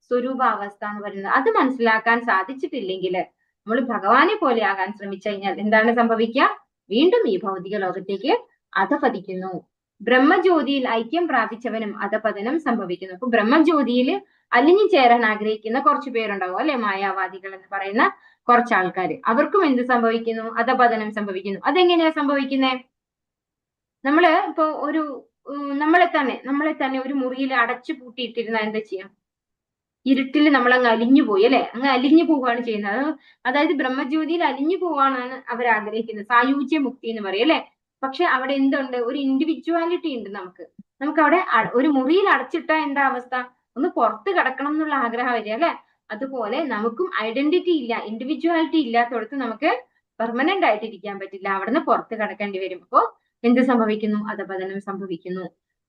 സ്വരൂപാവസ്ഥ എന്ന് പറയുന്നത്. അത് മനസ്സിലാക്കാൻ സാധിച്ചിട്ടില്ലെങ്കിൽ നമ്മൾ ഭഗവാനെ പോലെ ആകാൻ ശ്രമിച്ചു കഴിഞ്ഞാൽ എന്താണ് സംഭവിക്കുക? വീണ്ടും ഈ ഭൗതിക ലോകത്തേക്ക് അധപതിക്കുന്നു. ബ്രഹ്മജ്യോതിയിൽ ഐക്യം പ്രാപിച്ചവനും അധപതനം സംഭവിക്കുന്നു. അപ്പൊ ബ്രഹ്മജ്യോതിയിൽ അലിഞ്ഞു ചേരാൻ ആഗ്രഹിക്കുന്ന കുറച്ചു പേരുണ്ടാവും അല്ലെ, മായാവാദികൾ എന്ന് പറയുന്ന കുറച്ച് ആൾക്കാർ. അവർക്കും എന്ത് സംഭവിക്കുന്നു? അധപതനം സംഭവിക്കുന്നു. അതെങ്ങനെയാ സംഭവിക്കുന്നത്? നമ്മള് ഇപ്പൊ ഒരു നമ്മളെ തന്നെ ഒരു മുറിയിൽ അടച്ചു പൂട്ടിയിട്ടിരുന്ന എന്താ ചെയ്യാം? ഇരുട്ടിൽ നമ്മൾ അങ്ങ് അലിഞ്ഞു പോയി അല്ലെ, അങ്ങ് അലിഞ്ഞു പോവുകയാണ് ചെയ്യുന്നത്. അതായത് ബ്രഹ്മജ്യോതിയിൽ അലിഞ്ഞു പോവാനാണ് അവർ ആഗ്രഹിക്കുന്നത്, സായുജ്യ മുക്തി എന്ന് പറയും അല്ലെ. പക്ഷെ അവിടെ എന്തുണ്ട്? ഒരു ഇൻഡിവിജ്വാലിറ്റി ഉണ്ട്. നമുക്ക് അവിടെ ഒരു മുറിയിൽ അടച്ചിട്ട എന്താ അവസ്ഥ? ഒന്ന് പുറത്ത് കിടക്കണം എന്നുള്ള ആഗ്രഹം വരിക അല്ലെ. അതുപോലെ നമുക്കും ഐഡന്റിറ്റി ഇല്ല, ഇൻഡിവിജ്വാലിറ്റി ഇല്ലാത്തടത്ത് നമുക്ക് പെർമനന്റ് ആയിട്ട് ഇരിക്കാൻ പറ്റില്ല, അവിടുന്ന് പുറത്ത് കിടക്കേണ്ടി വരും. അപ്പോ എന്ത് സംഭവിക്കുന്നു? അധപതനം സംഭവിക്കുന്നു.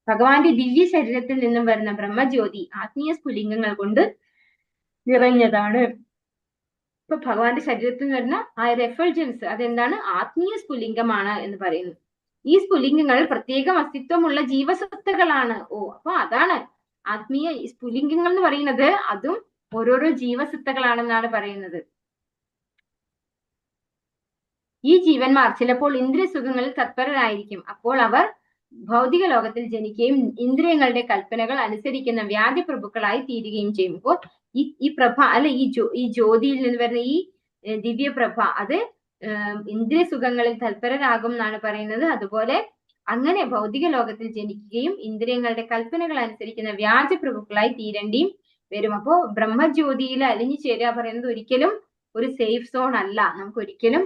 ഭഗവാന്റെ ദിവ്യ ശരീരത്തിൽ നിന്നും വരുന്ന ബ്രഹ്മജ്യോതി ആത്മീയ സ്ഫുലിംഗങ്ങൾ കൊണ്ട് നിറഞ്ഞതാണ്. ഇപ്പൊ ഭഗവാന്റെ ശരീരത്തിൽ നിന്ന് വരുന്ന ആ എഫൾജൻസ് അതെന്താണ്? ആത്മീയ സ്ഫുലിംഗമാണ് എന്ന് പറയുന്നു. ഈ സ്ഫുലിംഗങ്ങൾ പ്രത്യേകം അസ്തിത്വമുള്ള ജീവസത്തകളാണ്. അപ്പൊ അതാണ് ആത്മീയ സ്ഫുലിംഗങ്ങൾ എന്ന് പറയുന്നത്. അതും ഓരോരോ ജീവസത്തകളാണെന്നാണ് പറയുന്നത്. ഈ ജീവന്മാർ ചിലപ്പോൾ ഇന്ദ്രിയസുഖങ്ങളിൽ തത്പരരായിരിക്കും. അപ്പോൾ അവർ ഭൗതിക ലോകത്തിൽ ജനിക്കുകയും ഇന്ദ്രിയങ്ങളുടെ കൽപ്പനകൾ അനുസരിക്കുന്ന വ്യാധി പ്രഭുക്കളായി തീരുകയും ചെയ്യും. അപ്പോൾ ഈ പ്രഭ അല്ലെ, ഈ ജ്യോതിയിൽ നിന്ന് വരുന്ന ഈ ദിവ്യപ്രഭ അത് ഇന്ദ്രിയ സുഖങ്ങളിൽ തൽപരരാകും എന്നാണ് പറയുന്നത്. അതുപോലെ അങ്ങനെ ഭൗതിക ലോകത്തിൽ ജനിക്കുകയും ഇന്ദ്രിയങ്ങളുടെ കൽപ്പനകൾ അനുസരിക്കുന്ന വ്യാജ പ്രഭുക്കളായി തീരേണ്ടിയും വരും. അപ്പോ ബ്രഹ്മജ്യോതിയിൽ അലിഞ്ഞു ചേരുക പറയുന്നത് ഒരിക്കലും ഒരു സേഫ് സോൺ അല്ല, നമുക്ക് ഒരിക്കലും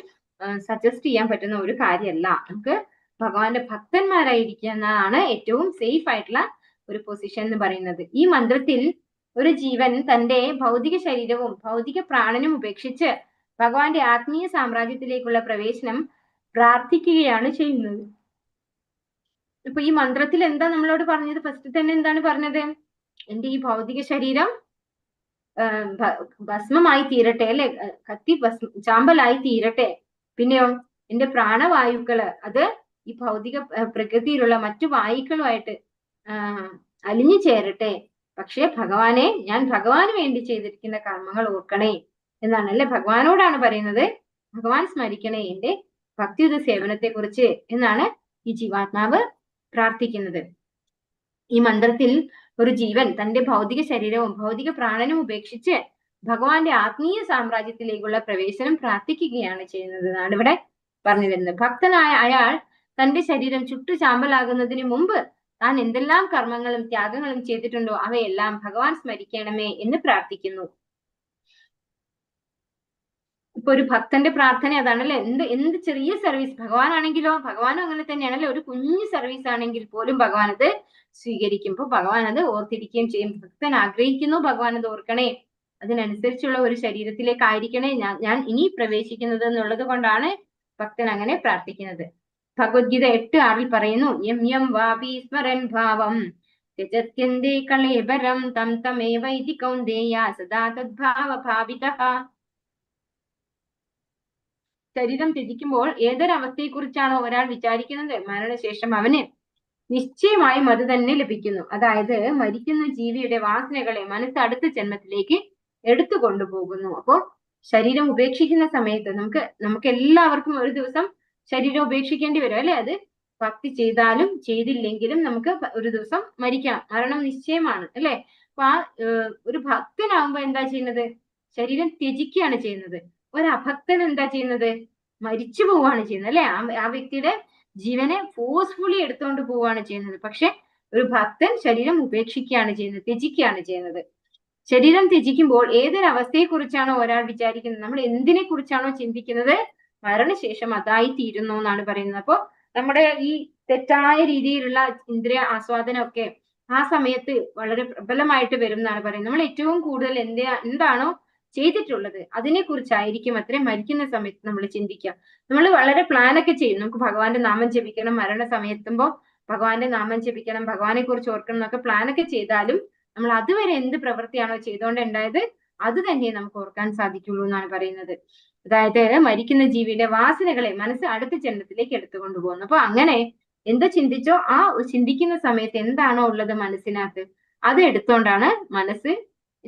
സജസ്റ്റ് ചെയ്യാൻ പറ്റുന്ന ഒരു കാര്യമല്ല. നമുക്ക് ഭഗവാന്റെ ഭക്തന്മാരായിരിക്കുക എന്നതാണ് ഏറ്റവും സേഫ് ആയിട്ടുള്ള ഒരു പൊസിഷൻ എന്ന് പറയുന്നത്. ഈ മന്ത്രത്തിൽ ഒരു ജീവൻ തന്റെ ഭൗതിക ശരീരവും ഭൗതിക പ്രാണനും ഉപേക്ഷിച്ച് ഭഗവാന്റെ ആത്മീയ സാമ്രാജ്യത്തിലേക്കുള്ള പ്രവേശനം പ്രാർത്ഥിക്കുകയാണ് ചെയ്യുന്നത്. ഇപ്പൊ ഈ മന്ത്രത്തിൽ എന്താ നമ്മളോട് പറഞ്ഞത്? ഫസ്റ്റ് തന്നെ എന്താണ് പറഞ്ഞത്? എന്റെ ഈ ഭൗതിക ശരീരം ഭസ്മമായി തീരട്ടെ അല്ലെ, കത്തി ചാമ്പലായി തീരട്ടെ. പിന്നെയോ എന്റെ പ്രാണവായുക്കള് അത് ഈ ഭൗതിക പ്രകൃതിയിലുള്ള മറ്റു വായുക്കളുമായിട്ട് അലിഞ്ഞു ചേരട്ടെ. പക്ഷെ ഭഗവാനെ, ഞാൻ ഭഗവാന് വേണ്ടി ചെയ്തിരിക്കുന്ന കർമ്മങ്ങൾ ഓർക്കണേ എന്നാണ് അല്ലെ, ഭഗവാനോടാണ് പറയുന്നത്. ഭഗവാൻ സ്മരിക്കണേ എന്റെ ഭക്തിയുത സേവനത്തെ കുറിച്ച് എന്നാണ് ഈ ജീവാത്മാവ് പ്രാർത്ഥിക്കുന്നത്. ഈ മന്ത്രത്തിൽ ഒരു ജീവൻ തന്റെ ഭൗതിക ശരീരവും ഭൗതിക പ്രാണനും ഉപേക്ഷിച്ച് ഭഗവാന്റെ ആത്മീയ സാമ്രാജ്യത്തിലേക്കുള്ള പ്രവേശനം പ്രാർത്ഥിക്കുകയാണ് ചെയ്യുന്നത് എന്നാണ് ഇവിടെ പറഞ്ഞു തരുന്നത്. ഭക്തനായ അയാൾ തന്റെ ശരീരം ചുട്ടു ചാമ്പലാകുന്നതിന് മുമ്പ് താൻ എന്തെല്ലാം കർമ്മങ്ങളും ത്യാഗങ്ങളും ചെയ്തിട്ടുണ്ടോ അവയെല്ലാം ഭഗവാൻ സ്മരിക്കണമേ എന്ന് പ്രാർത്ഥിക്കുന്നു. ഇപ്പൊ ഒരു ഭക്തന്റെ പ്രാർത്ഥന അതാണല്ലേ. എന്ത് ചെറിയ സർവീസ്, ഭഗവാനാണെങ്കിലോ ഭഗവാനും അങ്ങനെ തന്നെയാണല്ലേ. ഒരു കുഞ്ഞു സർവീസ് ആണെങ്കിൽ പോലും ഭഗവാൻ അത് സ്വീകരിക്കും. ഇപ്പൊ ഭഗവാൻ അത് ഓർത്തിരിക്കുകയും ചെയ്യും. ഭക്തൻ ആഗ്രഹിക്കുന്നു ഭഗവാൻ അത് ഓർക്കണേ, അതിനനുസരിച്ചുള്ള ഒരു ശരീരത്തിലേക്കായിരിക്കണേ ഞാൻ ഇനി പ്രവേശിക്കുന്നത് എന്നുള്ളത് കൊണ്ടാണ് ഭക്തൻ അങ്ങനെ പ്രാർത്ഥിക്കുന്നത്. ഭഗവത്ഗീത 8:6 പറയുന്നു, യം യം വാപി സ്മരൻ ഭാവം ത്യജത്യന്തേ കളേബരം തം തമേവൈതി കൗന്ദേയ സദാ തദ്ഭാവ ഭാവിതഃ. ശരീരം ത്യജിക്കുമ്പോൾ ഏതൊരവസ്ഥയെക്കുറിച്ചാണോ ഒരാൾ വിചാരിക്കുന്നത്, മരണശേഷം അവന് നിശ്ചയമായും അത് തന്നെ ലഭിക്കുന്നു. അതായത് മരിക്കുന്ന ജീവിയുടെ വാസനകളെ മനസ്സ് അടുത്ത ജന്മത്തിലേക്ക് എടുത്തു കൊണ്ടുപോകുന്നു. അപ്പോ ശരീരം ഉപേക്ഷിക്കുന്ന സമയത്ത് നമുക്ക് എല്ലാവർക്കും ഒരു ദിവസം ശരീരം ഉപേക്ഷിക്കേണ്ടി വരും അല്ലെ. അത് ഭക്തി ചെയ്താലും ചെയ്തില്ലെങ്കിലും നമുക്ക് ഒരു ദിവസം മരിക്കണം, മരണം നിശ്ചയമാണ് അല്ലെ. അപ്പൊ ഒരു ഭക്തനാകുമ്പോ എന്താ ചെയ്യുന്നത്? ശരീരം ത്യജിക്കുകയാണ് ചെയ്യുന്നത്. ഒരു അഭക്തൻ എന്താ ചെയ്യുന്നത്? മരിച്ചു പോവുകയാണ് ചെയ്യുന്നത് അല്ലെ. ആ വ്യക്തിയുടെ ജീവനെ ഫോഴ്സ്ഫുള്ളി എടുത്തുകൊണ്ട് പോവുകയാണ് ചെയ്യുന്നത്. പക്ഷെ ഒരു ഭക്തൻ ശരീരം ഉപേക്ഷിക്കുകയാണ് ചെയ്യുന്നത്, ത്യജിക്കുകയാണ് ചെയ്യുന്നത്. ശരീരം ത്യജിക്കുമ്പോൾ ഏതൊരവസ്ഥയെ കുറിച്ചാണോ ഒരാൾ വിചാരിക്കുന്നത്, നമ്മൾ എന്തിനെ കുറിച്ചാണോ ചിന്തിക്കുന്നത്, മരണശേഷം അതായി തീരുന്നു എന്നാണ് പറയുന്നത്. അപ്പോ നമ്മുടെ ഈ തെറ്റായ രീതിയിലുള്ള ഇന്ദ്രിയ ആസ്വാദനമൊക്കെ ആ സമയത്ത് വളരെ പ്രബലമായിട്ട് വരും എന്നാണ് പറയുന്നത്. നമ്മൾ ഏറ്റവും കൂടുതൽ എന്താണോ ചെയ്തിട്ടുള്ളത് അതിനെ കുറിച്ചായിരിക്കും അത്രയും മരിക്കുന്ന സമയത്ത് നമ്മൾ ചിന്തിക്കുക. നമ്മൾ വളരെ പ്ലാനൊക്കെ ചെയ്യും, നമുക്ക് ഭഗവാന്റെ നാമം ജപിക്കണം, മരണ സമയത്തുമ്പോ ഭഗവാന്റെ നാമം ജപിക്കണം, ഭഗവാനെ കുറിച്ച് ഓർക്കണം എന്നൊക്കെ പ്ലാനൊക്കെ ചെയ്താലും നമ്മൾ അതുവരെ എന്ത് പ്രവൃത്തിയാണോ ചെയ്തുകൊണ്ടുണ്ടായത് അത് തന്നെ നമുക്ക് ഓർക്കാൻ സാധിക്കുള്ളൂ എന്നാണ് പറയുന്നത്. അതായത് മരിക്കുന്ന ജീവിയുടെ വാസനകളെ മനസ്സ് അടുത്ത ജന്മത്തിലേക്ക് എടുത്തുകൊണ്ട് പോകുന്നു. അപ്പൊ അങ്ങനെ എന്ത് ചിന്തിച്ചോ ആ ചിന്തിക്കുന്ന സമയത്ത് എന്താണോ ഉള്ളത് മനസ്സിനകത്ത് അത് എടുത്തോണ്ടാണ് മനസ്സ്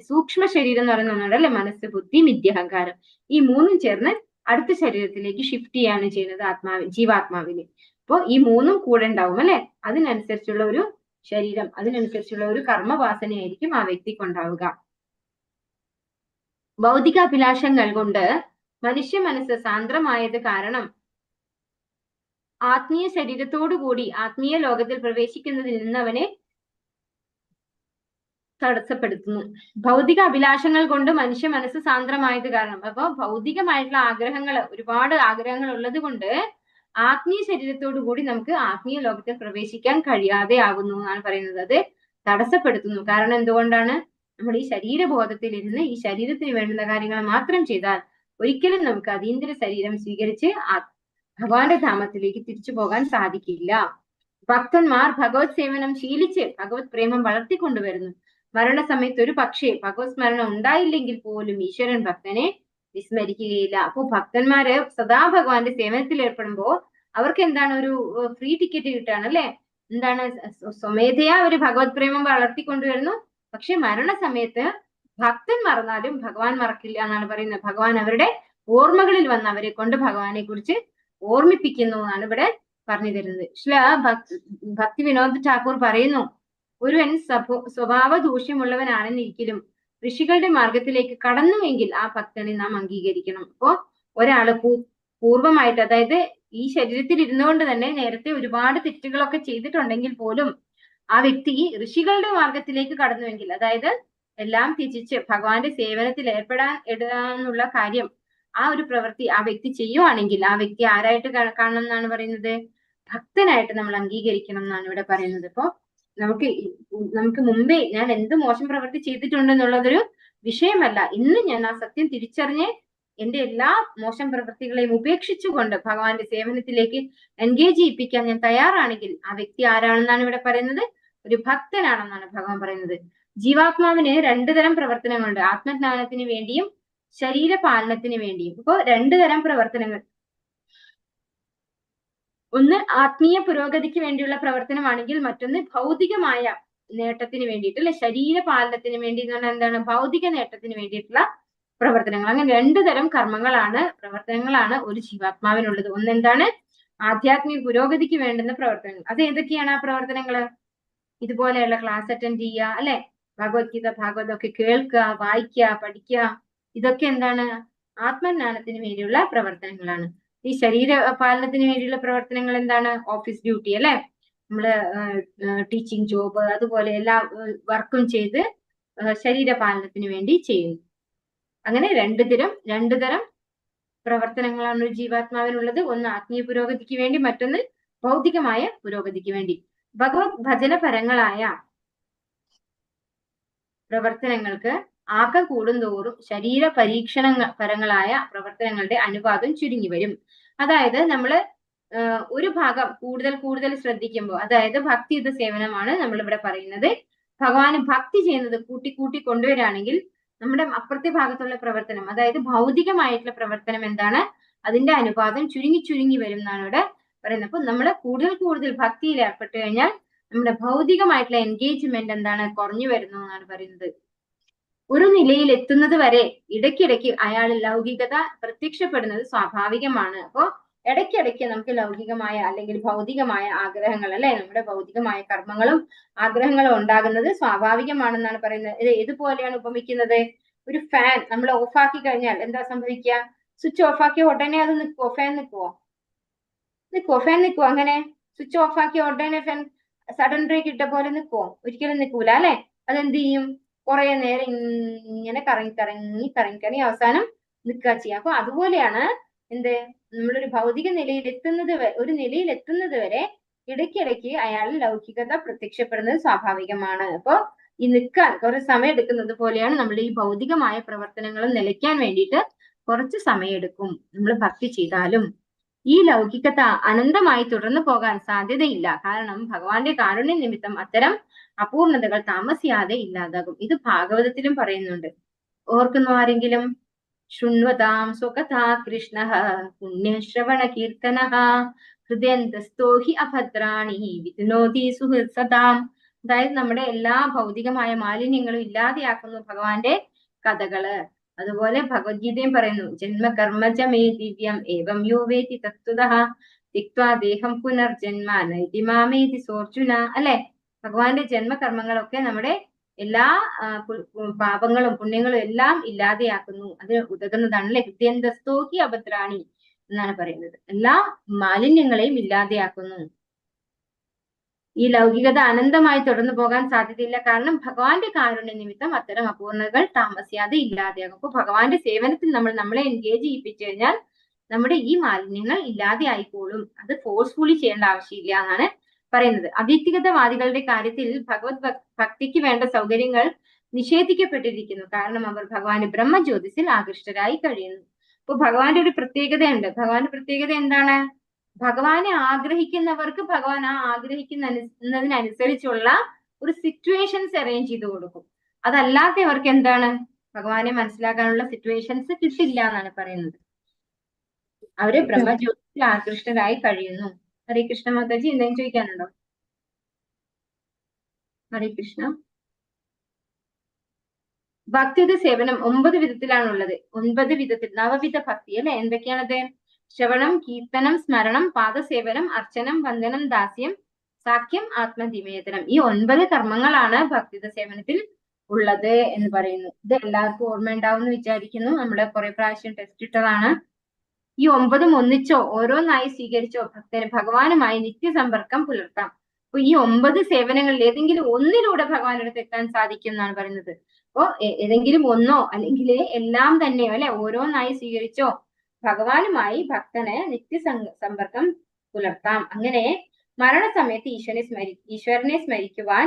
സൂക്ഷ്മ ശരീരം എന്ന് പറയുന്ന ഒന്നുണ്ട് അല്ലെ, മനസ്സ്, ബുദ്ധി, മിഥ്യ, അഹങ്കാരം. ഈ മൂന്നും ചേർന്ന് അടുത്ത ശരീരത്തിലേക്ക് ഷിഫ്റ്റ് ചെയ്യാണ് ചെയ്യുന്നത് ജീവാത്മാവിന്. അപ്പൊ ഈ മൂന്നും കൂടെ ഉണ്ടാവും അല്ലെ, അതിനനുസരിച്ചുള്ള ഒരു ശരീരം, അതിനനുസരിച്ചുള്ള ഒരു കർമ്മവാസനയായിരിക്കും ആ വ്യക്തിക്ക് ഉണ്ടാവുക. ഭൗതിക അഭിലാഷങ്ങൾ കൊണ്ട് മനുഷ്യ മനസ്സ് സാന്ദ്രമായത് കാരണം ആത്മീയ ശരീരത്തോടുകൂടി ആത്മീയ ലോകത്തിൽ പ്രവേശിക്കുന്നതിൽ നിന്ന് അവനെ തടസ്സപ്പെടുത്തുന്നു. ഭൗതിക അഭിലാഷങ്ങൾ കൊണ്ട് മനുഷ്യ മനസ്സ് സാന്ദ്രമായത് കാരണം, അപ്പൊ ഭൗതികമായിട്ടുള്ള ആഗ്രഹങ്ങൾ, ഒരുപാട് ആഗ്രഹങ്ങൾ ഉള്ളത് കൊണ്ട് ആത്മീയ ശരീരത്തോടു കൂടി നമുക്ക് ആത്മീയ ലോകത്തിൽ പ്രവേശിക്കാൻ കഴിയാതെ ആകുന്നു എന്നാണ് പറയുന്നത്. അത് തടസ്സപ്പെടുത്തുന്നു. കാരണം എന്തുകൊണ്ടാണ്? നമ്മൾ ഈ ശരീരബോധത്തിൽ ഇരുന്ന് ഈ ശരീരത്തിന് വേണ്ടുന്ന കാര്യങ്ങൾ മാത്രം ചെയ്താൽ ഒരിക്കലും നമുക്ക് അതീന്ദ്ര ശരീരം സ്വീകരിച്ച് ഭഗവാന്റെ ധാമത്തിലേക്ക് തിരിച്ചു പോകാൻ സാധിക്കില്ല. ഭക്തന്മാർ ഭഗവത് സേവനം ശീലിച്ച് ഭഗവത് പ്രേമം വളർത്തിക്കൊണ്ടുവരുന്നു. മരണസമയത്ത് ഒരു പക്ഷേ ഭഗവത് സ്മരണം ഉണ്ടായില്ലെങ്കിൽ പോലും ഈശ്വരൻ ഭക്തനെ വിസ്മരിക്കുകയില്ല. അപ്പൊ ഭക്തന്മാര് സദാ ഭഗവാന്റെ സേവനത്തിൽ ഏർപ്പെടുമ്പോ അവർക്ക് എന്താണ്, ഒരു ഫ്രീ ടിക്കറ്റ് കിട്ടുകയാണ് അല്ലെ. എന്താണ്, സ്വമേധയാ അവര് ഭഗവത് പ്രേമം വളർത്തിക്കൊണ്ടുവരുന്നു. പക്ഷെ മരണസമയത്ത് ഭക്തൻ മറന്നാലും ഭഗവാൻ മറക്കില്ല എന്നാണ് പറയുന്നത്. ഭഗവാൻ അവരുടെ ഓർമ്മകളിൽ വന്ന് അവരെ കൊണ്ട് ഭഗവാനെ കുറിച്ച് ഓർമ്മിപ്പിക്കുന്നു എന്നാണ് ഇവിടെ പറഞ്ഞു തരുന്നത്. ഭക്തി വിനോദ് ഠാക്കൂർ പറയുന്നു, ഒരുവൻ സ്വഭാവ ദൂഷ്യമുള്ളവനാണെന്നിരിക്കലും ഋഷികളുടെ മാർഗത്തിലേക്ക് കടന്നുവെങ്കിൽ ആ ഭക്തനെ നാം അംഗീകരിക്കണം. അപ്പോ ഒരാള് പൂർവമായിട്ട്, അതായത് ഈ ശരീരത്തിൽ ഇരുന്നുകൊണ്ട് തന്നെ നേരത്തെ ഒരുപാട് തെറ്റുകളൊക്കെ ചെയ്തിട്ടുണ്ടെങ്കിൽ പോലും ആ വ്യക്തി ഋഷികളുടെ മാർഗത്തിലേക്ക് കടന്നുവെങ്കിൽ, അതായത് എല്ലാം ത്യജിച്ച് ഭഗവാന്റെ സേവനത്തിൽ ഏർപ്പെടാനുള്ള കാര്യം, ആ ഒരു പ്രവൃത്തി ആ വ്യക്തി ചെയ്യുവാണെങ്കിൽ ആ വ്യക്തി ആരായിട്ട് കാണണം എന്നാണ് പറയുന്നത്? ഭക്തനായിട്ട് നമ്മൾ അംഗീകരിക്കണം എന്നാണ് ഇവിടെ പറയുന്നത്. അപ്പൊ നമുക്ക് മുമ്പേ ഞാൻ എന്ത് മോശം പ്രവൃത്തി ചെയ്തിട്ടുണ്ടെന്നുള്ളതൊരു വിഷയമല്ല. ഇന്ന് ഞാൻ ആ സത്യം തിരിച്ചറിഞ്ഞ് എന്റെ എല്ലാ മോശം പ്രവൃത്തികളെയും ഉപേക്ഷിച്ചുകൊണ്ട് ഭഗവാന്റെ സേവനത്തിലേക്ക് എൻഗേജ് ചെയ്യിപ്പിക്കാൻ ഞാൻ തയ്യാറാണെങ്കിൽ ആ വ്യക്തി ആരാണെന്നാണ് ഇവിടെ പറയുന്നത്? ഒരു ഭക്തനാണെന്നാണ് ഭഗവാൻ പറയുന്നത്. ജീവാത്മാവിന് രണ്ടു തരം പ്രവർത്തനങ്ങളുണ്ട്, ആത്മജ്ഞാനത്തിന് വേണ്ടിയും ശരീരപാലനത്തിന് വേണ്ടിയും. ഇപ്പോ രണ്ടു തരം പ്രവർത്തനങ്ങൾ. ഒന്ന് ആത്മീയ പുരോഗതിക്ക് വേണ്ടിയുള്ള പ്രവർത്തനമാണെങ്കിൽ മറ്റൊന്ന് ഭൗതികമായ നേട്ടത്തിന് വേണ്ടിയിട്ട്, അല്ലെ, ശരീരപാലനത്തിന് വേണ്ടി എന്ന് പറഞ്ഞാൽ എന്താണ്? ഭൗതിക നേട്ടത്തിന് വേണ്ടിയിട്ടുള്ള പ്രവർത്തനങ്ങൾ. അങ്ങനെ രണ്ടു തരം പ്രവർത്തനങ്ങളാണ് ഒരു ജീവാത്മാവിനുള്ളത്. ഒന്നെന്താണ്? ആധ്യാത്മിക പുരോഗതിക്ക് വേണ്ടുന്ന പ്രവർത്തനങ്ങൾ. അത് ഏതൊക്കെയാണ് ആ പ്രവർത്തനങ്ങള്? ഇതുപോലെയുള്ള ക്ലാസ് അറ്റൻഡ് ചെയ്യുക, അല്ലെ, ഭഗവത്ഗീത ഭാഗവതം ഒക്കെ കേൾക്കുക, വായിക്കുക, പഠിക്കുക. ഇതൊക്കെ എന്താണ്? ആത്മജ്ഞാനത്തിന് വേണ്ടിയുള്ള പ്രവർത്തനങ്ങളാണ്. ഈ ശരീരപാലനത്തിന് വേണ്ടിയുള്ള പ്രവർത്തനങ്ങൾ എന്താണ്? ഓഫീസ് ഡ്യൂട്ടി, അല്ലെ, നമ്മള് ടീച്ചിങ് ജോബ്, അതുപോലെ എല്ലാ വർക്കും ചെയ്ത് ശരീരപാലനത്തിന് വേണ്ടി ചെയ്യുന്നു. അങ്ങനെ രണ്ടു തരം പ്രവർത്തനങ്ങളാണ് ഒരു ജീവാത്മാവിനുള്ളത്. ഒന്ന് ആത്മീയ പുരോഗതിക്ക് വേണ്ടി, മറ്റൊന്ന് ഭൗതികമായ പുരോഗതിക്ക് വേണ്ടി. ഭഗവത് ഭജനപരങ്ങളായ പ്രവർത്തനങ്ങൾക്ക് ആക്കം കൂടുന്തോറും ശരീര പരങ്ങളായ പ്രവർത്തനങ്ങളുടെ അനുപാതം ചുരുങ്ങി വരും. അതായത് നമ്മള് ഒരു ഭാഗം കൂടുതൽ ശ്രദ്ധിക്കുമ്പോൾ, അതായത് ഭക്തിയുത സേവനമാണ് നമ്മൾ ഇവിടെ പറയുന്നത്. ഭഗവാന് ഭക്തി ചെയ്യുന്നത് കൂട്ടി കൊണ്ടുവരികയാണെങ്കിൽ നമ്മുടെ അപ്പുറത്തെ ഭാഗത്തുള്ള പ്രവർത്തനം, അതായത് ഭൗതികമായിട്ടുള്ള പ്രവർത്തനം എന്താണ്, അതിന്റെ അനുപാതം ചുരുങ്ങി വരും എന്നാണ് ഇവിടെ പറയുന്നത്. അപ്പൊ നമ്മൾ കൂടുതൽ ഭക്തിയിൽ ഏർപ്പെട്ടു കഴിഞ്ഞാൽ നമ്മുടെ ഭൗതികമായിട്ടുള്ള എൻഗേജ്മെന്റ് എന്താണ്, കുറഞ്ഞു വരുന്നു എന്നാണ് പറയുന്നത്. ഒരു നിലയിൽ എത്തുന്നത് വരെ ഇടയ്ക്കിടയ്ക്ക് അയാളിൽ ലൗകികത പ്രത്യക്ഷപ്പെടുന്നത് സ്വാഭാവികമാണ്. അപ്പോ ഇടയ്ക്കിടയ്ക്ക് നമുക്ക് ലൗകികമായ അല്ലെങ്കിൽ ഭൗതികമായ ആഗ്രഹങ്ങൾ, അല്ലെ, നമ്മുടെ ഭൗതികമായ കർമ്മങ്ങളും ആഗ്രഹങ്ങളും ഉണ്ടാകുന്നത് സ്വാഭാവികമാണെന്നാണ് പറയുന്നത്. ഇത് ഏതുപോലെയാണ് ഉപമിക്കുന്നത്? ഒരു ഫാൻ നമ്മൾ ഓഫാക്കി കഴിഞ്ഞാൽ എന്താ സംഭവിക്കുക? സ്വിച്ച് ഓഫാക്കിയ ഉടനെ അത് നിൽക്കുവോ? ഫാൻ നിൽക്കുവോ? അങ്ങനെ സ്വിച്ച് ഓഫാക്കിയ ഉടനെ ഫാൻ സഡൻ ബ്രേക്ക് ഇട്ട പോലെ നിൽക്കുവോ? ഒരിക്കലും നിൽക്കൂല, അല്ലെ. അതെന്ത് ചെയ്യും? കുറെ നേരം ഇങ്ങനെ കറങ്ങി അവസാനം നിൽക്കുക ചെയ്യാം. അപ്പൊ അതുപോലെയാണ് എന്ത്, നമ്മളൊരു ഭൗതിക നിലയിൽ എത്തുന്നത് വരെ ഇടയ്ക്കിടയ്ക്ക് അയാളിൽ ലൗകികത പ്രത്യക്ഷപ്പെടുന്നത് സ്വാഭാവികമാണ്. അപ്പൊ ഈ നിൽക്കാൻ കുറച്ച് സമയം എടുക്കുന്നത് പോലെയാണ് നമ്മൾ ഈ ഭൗതികമായ പ്രവർത്തനങ്ങളും നിലയ്ക്കാൻ വേണ്ടിയിട്ട് കുറച്ച് സമയം എടുക്കും നമ്മൾ ഭക്തി ചെയ്താലും. ഈ ലൗകികത അനന്തമായി തുടർന്നു പോകാൻ സാധ്യതയില്ല. കാരണം ഭഗവാന്റെ കാരുണ്യ നിമിത്തം അത്തരം അപൂർണതകൾ താമസിയാതെ ഇല്ലാതാകും. ഇത് ഭാഗവതത്തിലും പറയുന്നുണ്ട്. ഓർക്കുന്നു ആരെങ്കിലും? ശൃണ്വതാം സ്വകഥാ കൃഷ്ണഃ പുണ്യശ്രവണ കീർത്തനഃ ഹൃദയന്തസ്തോ ഹി അഭദ്രാണി വിധുനോതി സുഹൃത്സതാം അതായത് നമ്മുടെ എല്ലാ ഭൗതികമായ മാലിന്യങ്ങളും ഇല്ലാതെയാക്കുന്നു ഭഗവാന്റെ കഥകള്. അതുപോലെ ഭഗവത്ഗീതയും പറയുന്നു, ജന്മകർമ്മജ മേ ദിവ്യം ഏവം യോ വേതി തത്വതഃ തിക്ത്വാ ദേഹം പുനർജന്മ നൈതി മാമേതി സോർജുന. അല്ലെ, ഭഗവാന്റെ ജന്മകർമ്മങ്ങളൊക്കെ നമ്മുടെ എല്ലാ പാപങ്ങളും പുണ്യങ്ങളും എല്ലാം ഇല്ലാതെയാക്കുന്നു. അതിന് ഉതകുന്നതാണ് അല്ലെ, ഹൃദ്യന്തസ്തോഹി അഭദ്രാണി എന്നാണ് പറയുന്നത്. എല്ലാ മാലിന്യങ്ങളെയും ഇല്ലാതെയാക്കുന്നു. ഈ ലൗകികത അനന്തമായി തുടർന്നു പോകാൻ സാധ്യതയില്ല. കാരണം ഭഗവാന്റെ കാരുണ്യ നിമിത്തം അത്തരം അപൂർണതകൾ താമസിയാതെ ഇല്ലാതെയാകും. അപ്പൊ ഭഗവാന്റെ സേവനത്തിൽ നമ്മളെ എൻഗേജ് ചെയ്യിപ്പിച്ചു കഴിഞ്ഞാൽ നമ്മുടെ ഈ മാലിന്യങ്ങൾ ഇല്ലാതെ ആയിക്കോളും. അത് ഫോഴ്സ്ഫുള്ളി ചെയ്യേണ്ട ആവശ്യമില്ല എന്നാണ് പറയുന്നത്. അവ്യക്തിഗതവാദികളുടെ കാര്യത്തിൽ ഭഗവത് ഭക്തിക്ക് വേണ്ട സൗകര്യങ്ങൾ നിഷേധിക്കപ്പെട്ടിരിക്കുന്നു. കാരണം അവർ ഭഗവാന്റെ ബ്രഹ്മജ്യോതിസിൽ ആകൃഷ്ടരായി കഴിയുന്നു. അപ്പൊ ഭഗവാന്റെ ഒരു പ്രത്യേകതയുണ്ട്. ഭഗവാന്റെ പ്രത്യേകത എന്താണ്? ഭഗവാനെ ആഗ്രഹിക്കുന്നവർക്ക് ഭഗവാൻ ആ ആഗ്രഹിക്കുന്നതിനനുസരിച്ചുള്ള ഒരു സിറ്റുവേഷൻസ് അറേഞ്ച് ചെയ്ത് കൊടുക്കും. അതല്ലാത്തവർക്ക് എന്താണ്, ഭഗവാനെ മനസ്സിലാക്കാനുള്ള സിറ്റുവേഷൻസ് കിട്ടില്ല എന്നാണ് പറയുന്നത്. അവര് ബ്രഹ്മജ്യോതിയിൽ ആകൃഷ്ടരായി കഴിയുന്നു. ഹരേ കൃഷ്ണ മാതാജി, എന്തെങ്കിലും ചോദിക്കാനുണ്ടോ? ഹരേ കൃഷ്ണ. ഭക്തിയുടെ സേവനം 9 വിധത്തിലാണുള്ളത്. 9 വിധത്തിൽ, നവവിധ ഭക്തി അല്ലെ. എന്തൊക്കെയാണത്? ശ്രവണം, കീർത്തനം, സ്മരണം, പാദസേവനം, അർച്ചനം, വന്ദനം, ദാസ്യം, സാഖ്യം, ആത്മനിവേദനം. ഈ 9 കർമ്മങ്ങളാണ് ഭക്തിയുടെ സേവനത്തിൽ ഉള്ളത് എന്ന് പറയുന്നു. ഇത് എല്ലാവർക്കും ഓർമ്മ ഉണ്ടാവും എന്ന് വിചാരിക്കുന്നു. നമ്മള് കുറെ പ്രാവശ്യം ടെസ്റ്റ് ഇട്ടതാണ്. ഈ 9 ഒന്നിച്ചോ ഓരോന്നായി സ്വീകരിച്ചോ ഭക്തന് ഭഗവാനുമായി നിത്യസമ്പർക്കം പുലർത്താം. അപ്പൊ ഈ 9 സേവനങ്ങളിൽ ഏതെങ്കിലും ഒന്നിലൂടെ ഭഗവാന്റെ അടുത്ത് എത്താൻ സാധിക്കും എന്നാണ് പറയുന്നത്. അപ്പോ ഏതെങ്കിലും ഒന്നോ അല്ലെങ്കിൽ എല്ലാം തന്നെയോ അല്ലെ, ഓരോന്നായി സ്വീകരിച്ചോ ഭഗവാനുമായി ഭക്തന് സമ്പർക്കം പുലർത്താം. അങ്ങനെ മരണസമയത്ത് ഈശ്വരനെ സ്മരിക്കുവാൻ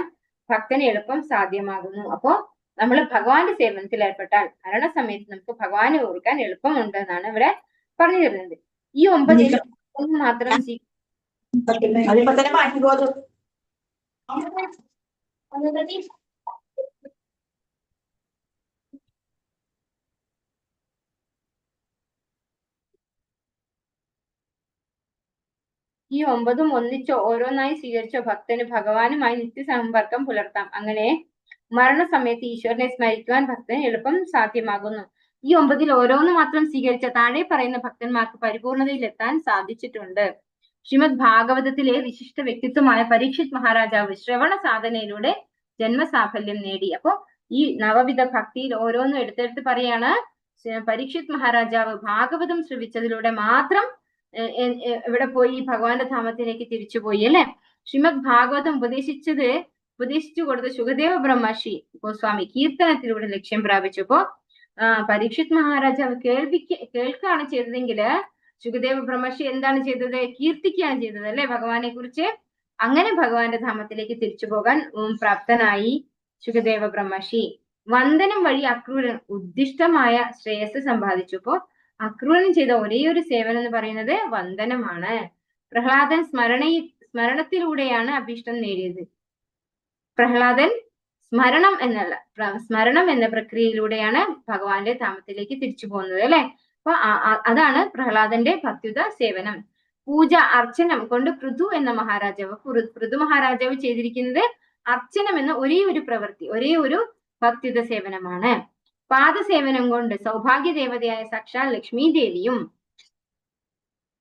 ഭക്തന് എളുപ്പം സാധ്യമാകുന്നു. അപ്പോ നമ്മൾ ഭഗവാന്റെ സേവനത്തിൽ ഏർപ്പെട്ടാൽ മരണസമയത്ത് നമുക്ക് ഭഗവാനെ ഓർക്കാൻ എളുപ്പമുണ്ട് എന്നാണ് ഇവിടെ പറഞ്ഞു തരുന്നത്. ഈ 9 മാത്രം അതിപ്പോ തന്നെ മാറ്റിക്കോതു. ഈ 9 ഒന്നിച്ചോ ഓരോന്നായി സ്വീകരിച്ചോ ഭക്തന് ഭഗവാനുമായി നിത്യസമ്പർക്കം പുലർത്താം. അങ്ങനെ മരണസമയത്ത് ഈശ്വരനെ സ്മരിക്കുവാൻ ഭക്തന് എളുപ്പം സാധ്യമാകുന്നു. ഈ 9 ഓരോന്ന് മാത്രം സ്വീകരിച്ച താഴെ പറയുന്ന ഭക്തന്മാർക്ക് പരിപൂർണതയിൽ എത്താൻ സാധിച്ചിട്ടുണ്ട്. ശ്രീമദ് ഭാഗവതത്തിലെ വിശിഷ്ട വ്യക്തിത്വമായ പരീക്ഷിത് മഹാരാജാവ് ശ്രവണ സാധനയിലൂടെ ജന്മസാഫല്യം നേടി. അപ്പോ ഈ നവവിധ ഭക്തിയിൽ ഓരോന്നും എടുത്തെടുത്ത് പറയാണ്. പരീക്ഷിത് മഹാരാജാവ് ഭാഗവതം ശ്രവിച്ചതിലൂടെ മാത്രം ഇവിടെ പോയി ഭഗവാന്റെ ധാമത്തിലേക്ക് തിരിച്ചുപോയി അല്ലെ. ശ്രീമദ് ഭാഗവതം ഉപദേശിച്ചു കൊടുത്ത ശുകദേവ ബ്രഹ്മർഷി ഗോസ്വാമി കീർത്തനത്തിലൂടെ ലക്ഷ്യം പ്രാപിച്ചപ്പോ പരീക്ഷിത് മഹാരാജാവ് കേൾക്കുകയാണ് ചെയ്തതെങ്കിൽ ശുകദേവ ബ്രഹ്മർഷി എന്താണ് ചെയ്തത്? കീർത്തിക്കുകയാണ് ചെയ്തത് അല്ലെ ഭഗവാനെ കുറിച്ച്. അങ്ങനെ ഭഗവാന്റെ ധാമത്തിലേക്ക് തിരിച്ചു പോകാൻ പ്രാപ്തനായി ശുകദേവ ബ്രഹ്മർഷി. വന്ദനം വഴി അക്രൂരൻ ഉദ്ദിഷ്ടമായ ശ്രേയസ് സമ്പാദിച്ചു. അപ്പോ അക്രൂരൻ ചെയ്ത ഒരേ ഒരു സേവനം എന്ന് പറയുന്നത് വന്ദനമാണ്. പ്രഹ്ലാദൻ സ്മരണത്തിലൂടെയാണ് അഭീഷ്ടം നേടിയത്. പ്രഹ്ലാദൻ സ്മരണം എന്ന പ്രക്രിയയിലൂടെയാണ് ഭഗവാന്റെ ധാമത്തിലേക്ക് തിരിച്ചു പോകുന്നത് അല്ലെ. അപ്പൊ അതാണ് പ്രഹ്ലാദന്റെ ഭക്തിയുത സേവനം. പൂജ, അർച്ചനം കൊണ്ട് പൃഥു എന്ന പൃഥു മഹാരാജാവ് ചെയ്തിരിക്കുന്നത് അർച്ചനം എന്ന ഒരേ ഒരു പ്രവൃത്തി, ഒരേ ഒരു ഭക്തിയുത സേവനമാണ്. പാദസേവനം കൊണ്ട് സൗഭാഗ്യ ദേവതയായ സാക്ഷാൽ ലക്ഷ്മി ദേവിയും,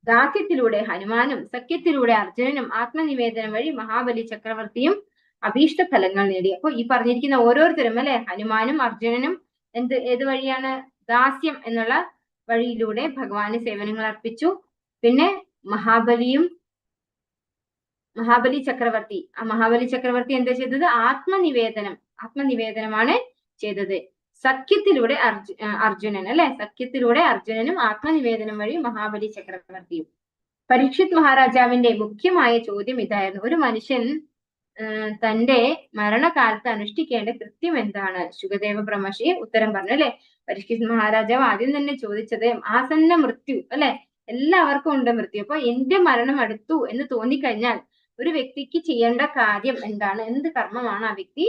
ദാസ്യത്തിലൂടെ ഹനുമാനും, സഖ്യത്തിലൂടെ അർജുനനും, ആത്മനിവേദനം വഴി മഹാബലി ചക്രവർത്തിയും അഭീഷ്ട ഫലങ്ങൾ നേടി. അപ്പൊ ഈ പറഞ്ഞിരിക്കുന്ന ഓരോരുത്തരും അല്ലെ, ഹനുമാനും അർജുനനും ഏത് വഴിയാണ്? ദാസ്യം എന്നുള്ള വഴിയിലൂടെ ഭഗവാന് സേവനങ്ങൾ അർപ്പിച്ചു. പിന്നെ മഹാബലി ചക്രവർത്തി എന്താ ചെയ്തത്? ആത്മനിവേദനമാണ് ചെയ്തത്. സഖ്യത്തിലൂടെ അർജുനൻ അല്ലെ, സഖ്യത്തിലൂടെ അർജുനനും ആത്മനിവേദനം വഴി മഹാബലി ചക്രവർത്തിയും. പരീക്ഷിത് മഹാരാജാവിന്റെ മുഖ്യമായ ചോദ്യം ഇതായിരുന്നു: ഒരു മനുഷ്യൻ തന്റെ മരണകാലത്ത് അനുഷ്ഠിക്കേണ്ട കൃത്യം എന്താണ്? ശുകദേവ ബ്രഹ്മർഷി ഉത്തരം പറഞ്ഞു അല്ലെ. പരീക്ഷിത് മഹാരാജാവ് ആദ്യം തന്നെ ചോദിച്ചത് ആസന്ന മൃത്യു അല്ലെ, എല്ലാവർക്കും ഉണ്ട് മൃത്യു. അപ്പൊ എന്റെ മരണം അടുത്തു എന്ന് തോന്നിക്കഴിഞ്ഞാൽ ഒരു വ്യക്തിക്ക് ചെയ്യേണ്ട കാര്യം എന്താണ്? എന്ത് കർമ്മമാണ് ആ വ്യക്തി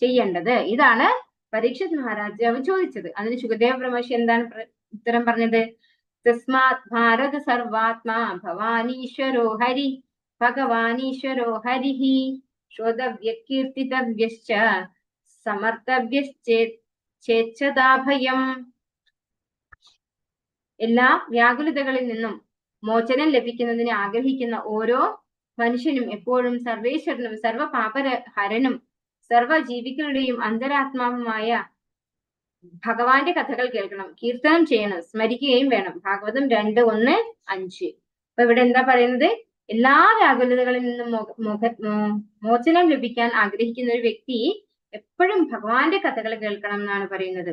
ചെയ്യേണ്ടത്? ഇതാണ് പരീക്ഷിത് മഹാരാജാവ് ചോദിച്ചത്. അതിന് ശുകദേവ ബ്രഹ്മർഷി എന്താണ് ഉത്തരം പറഞ്ഞത്? തസ്മാത് ഭാരത സർവാത്മാ ഭഗവാനീശ്വരോ ഹരിഹി. ശ്രോതവ്യ കീർത്തിതവ്യശ്ച സമർത്ഥവ്യശ്ചേച്ഛതാഭയം. എല്ലാ വ്യാകുലതകളിൽ നിന്നും മോചനം ലഭിക്കുന്നതിന് ആഗ്രഹിക്കുന്ന ഓരോ മനുഷ്യനും എപ്പോഴും സർവേശ്വരനും സർവപാപഹരനും സർവജീവികളുടെയും അന്തരാത്മാവുമായ ഭഗവാന്റെ കഥകൾ കേൾക്കണം, കീർത്തനം ചെയ്യണം, സ്മരിക്കുകയും വേണം. ഭാഗവതം 2:1-5. അപ്പൊ ഇവിടെ എന്താ പറയുന്നത്? എല്ലാ വ്യാകുലതകളിൽ നിന്നും മോചനം ലഭിക്കാൻ ആഗ്രഹിക്കുന്ന ഒരു വ്യക്തി എപ്പോഴും ഭഗവാന്റെ കഥകൾ കേൾക്കണം എന്നാണ് പറയുന്നത്.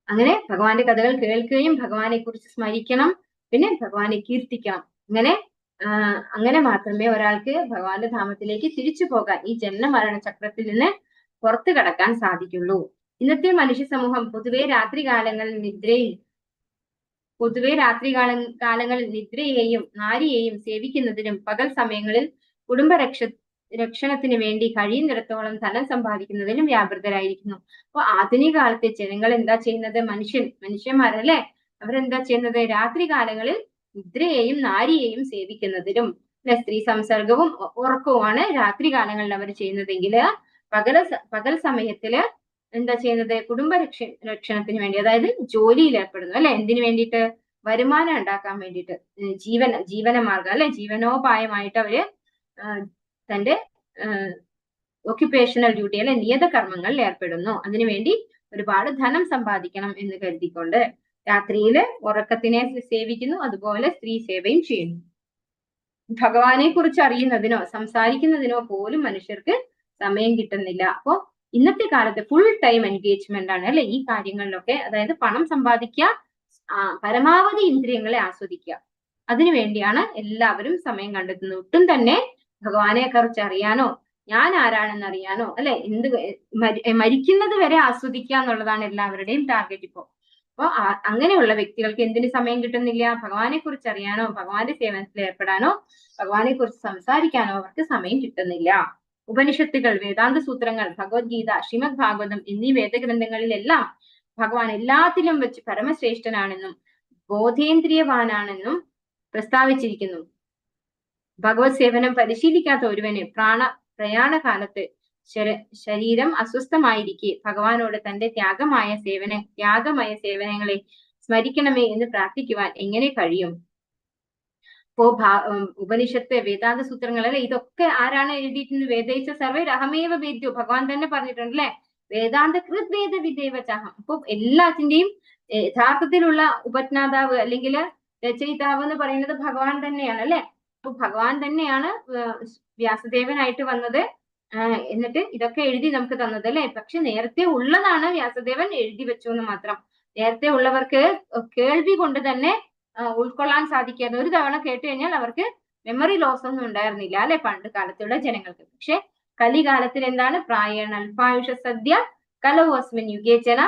അങ്ങനെ ഭഗവാന്റെ കഥകൾ കേൾക്കുകയും ഭഗവാനെ കുറിച്ച് സ്മരിക്കണം, പിന്നെ ഭഗവാനെ കീർത്തിക്കണം. അങ്ങനെ മാത്രമേ ഒരാൾക്ക് ഭഗവാന്റെ ധാമത്തിലേക്ക് തിരിച്ചു പോകാൻ, ഈ ജന്മ മരണ ചക്രത്തിൽ നിന്ന് പുറത്തു കടക്കാൻ സാധിക്കുള്ളൂ. ഇന്നത്തെ മനുഷ്യ സമൂഹം പൊതുവെ രാത്രികാലങ്ങളിൽ നിദ്രയെയും നാരിയെയും സേവിക്കുന്നതിനും പകൽ സമയങ്ങളിൽ കുടുംബ രക്ഷണത്തിന് വേണ്ടി കഴിയുന്നിടത്തോളം ധനം സമ്പാദിക്കുന്നതിനും വ്യാപൃതരായിരിക്കുന്നു. അപ്പൊ ആധുനിക കാലത്തെ ജനങ്ങൾ എന്താ ചെയ്യുന്നത്? മനുഷ്യന്മാരല്ലേ, അവരെന്താ ചെയ്യുന്നത്? രാത്രി കാലങ്ങളിൽ നിദ്രയെയും നാരിയെയും സേവിക്കുന്നതിനും സ്ത്രീ സംസർഗവും ഉറക്കവുമാണ് രാത്രി കാലങ്ങളിൽ അവർ ചെയ്യുന്നതെങ്കിൽ പകൽ സമയത്തില് എന്താ ചെയ്യുന്നത്? കുടുംബ രക്ഷണത്തിന് വേണ്ടി, അതായത് ജോലിയിൽ ഏർപ്പെടുന്നു അല്ലെ, എന്തിനു വേണ്ടിയിട്ട്? വരുമാനം ഉണ്ടാക്കാൻ വേണ്ടിയിട്ട്, ജീവനമാർഗം അല്ലെ, ജീവനോപായമായിട്ട് അവര് തന്റെ ഒക്യുപേഷണൽ ഡ്യൂട്ടി അല്ലെ, നിയത കർമ്മങ്ങളിൽ ഏർപ്പെടുന്നു. അതിനുവേണ്ടി ഒരുപാട് ധനം സമ്പാദിക്കണം എന്ന് കരുതിക്കൊണ്ട് രാത്രിയില് ഉറക്കത്തിനെ സേവിക്കുന്നു, അതുപോലെ സ്ത്രീ സേവയും ചെയ്യുന്നു. ഭഗവാനെ കുറിച്ച് അറിയുന്നതിനോ സംസാരിക്കുന്നതിനോ പോലും മനുഷ്യർക്ക് സമയം കിട്ടുന്നില്ല. അപ്പോ ഇന്നത്തെ കാലത്ത് ഫുൾ ടൈം എൻഗേജ്മെന്റ് ആണ് അല്ലെ ഈ കാര്യങ്ങളിലൊക്കെ. അതായത് പണം സമ്പാദിക്കുക, പരമാവധി ഇന്ദ്രിയങ്ങളെ ആസ്വദിക്കുക, അതിനുവേണ്ടിയാണ് എല്ലാവരും സമയം കണ്ടെത്തുന്നത്. ഒട്ടും തന്നെ ഭഗവാനെ കുറിച്ച് അറിയാനോ ഞാൻ ആരാണെന്ന് അറിയാനോ അല്ലെ, മരിക്കുന്നത് വരെ ആസ്വദിക്കുക എന്നുള്ളതാണ് എല്ലാവരുടെയും ടാർഗറ്റ് ഇപ്പോ. അപ്പൊ അങ്ങനെയുള്ള വ്യക്തികൾക്ക് എന്തിനു സമയം കിട്ടുന്നില്ല? ഭഗവാനെ കുറിച്ച് അറിയാനോ ഭഗവാന്റെ സേവനത്തിൽ ഏർപ്പെടാനോ ഭഗവാനെ കുറിച്ച് സംസാരിക്കാനോ അവർക്ക് സമയം കിട്ടുന്നില്ല. ഉപനിഷത്തുകൾ, വേദാന്ത സൂത്രങ്ങൾ, ഭഗവത്ഗീത, ശ്രീമദ് ഭാഗവതം എന്നീ വേദഗ്രന്ഥങ്ങളിലെല്ലാം ഭഗവാൻ എല്ലാത്തിലും വെച്ച് പരമശ്രേഷ്ഠനാണെന്നും ബോധേന്ദ്രിയവാനാണെന്നും പ്രസ്താവിച്ചിരിക്കുന്നു. ഭഗവത് സേവനം പരിശീലിക്കാത്ത ഒരുവന് പ്രയാണകാലത്ത് ശരീരം അസ്വസ്ഥമായിരിക്കെ ഭഗവാനോട് തന്റെ ത്യാഗമയ സേവനങ്ങളെ സ്മരിക്കണമേ എന്ന് പ്രാർത്ഥിക്കുവാൻ എങ്ങനെ കഴിയും? ഇപ്പോ ഉപനിഷത്ത്, വേദാന്ത സൂത്രങ്ങൾ അല്ലെ, ഇതൊക്കെ ആരാണ് എഴുതിയിട്ടുള്ളത്? വേദൈസ സർവൈർ അഹമേവ വേദ്യോ, ഭഗവാൻ തന്നെ പറഞ്ഞിട്ടുണ്ട് അല്ലെ, വേദാന്ത കൃത് വേദ വിദേവചാഹം. അപ്പൊ എല്ലാത്തിന്റെയും യഥാർത്ഥത്തിലുള്ള ഉപജ്ഞാതാവ് അല്ലെങ്കിൽ രചയിതാവ് എന്ന് പറയുന്നത് ഭഗവാൻ തന്നെയാണ് അല്ലെ. അപ്പൊ ഭഗവാൻ തന്നെയാണ് വ്യാസദേവനായിട്ട് വന്നത്, എന്നിട്ട് ഇതൊക്കെ എഴുതി നമുക്ക് തന്നത് അല്ലെ. പക്ഷെ നേരത്തെ ഉള്ളതാണ് വ്യാസദേവൻ എഴുതി വെച്ചു എന്ന് മാത്രം. നേരത്തെ ഉള്ളവർക്ക് കേൾവി കൊണ്ട് തന്നെ ഉൾക്കൊള്ളാൻ സാധിക്കാതെ, ഒരു തവണ കേട്ട് കഴിഞ്ഞാൽ അവർക്ക് മെമ്മറി ലോസ് ഒന്നും ഉണ്ടായിരുന്നില്ല അല്ലെ പണ്ട് കാലത്തുള്ള ജനങ്ങൾക്ക്. പക്ഷെ കലികാലത്തിൽ എന്താണ്? പ്രായേണ അല്പായുഷ സദ്യ കലവു അസ്മിൻ യുഗേചന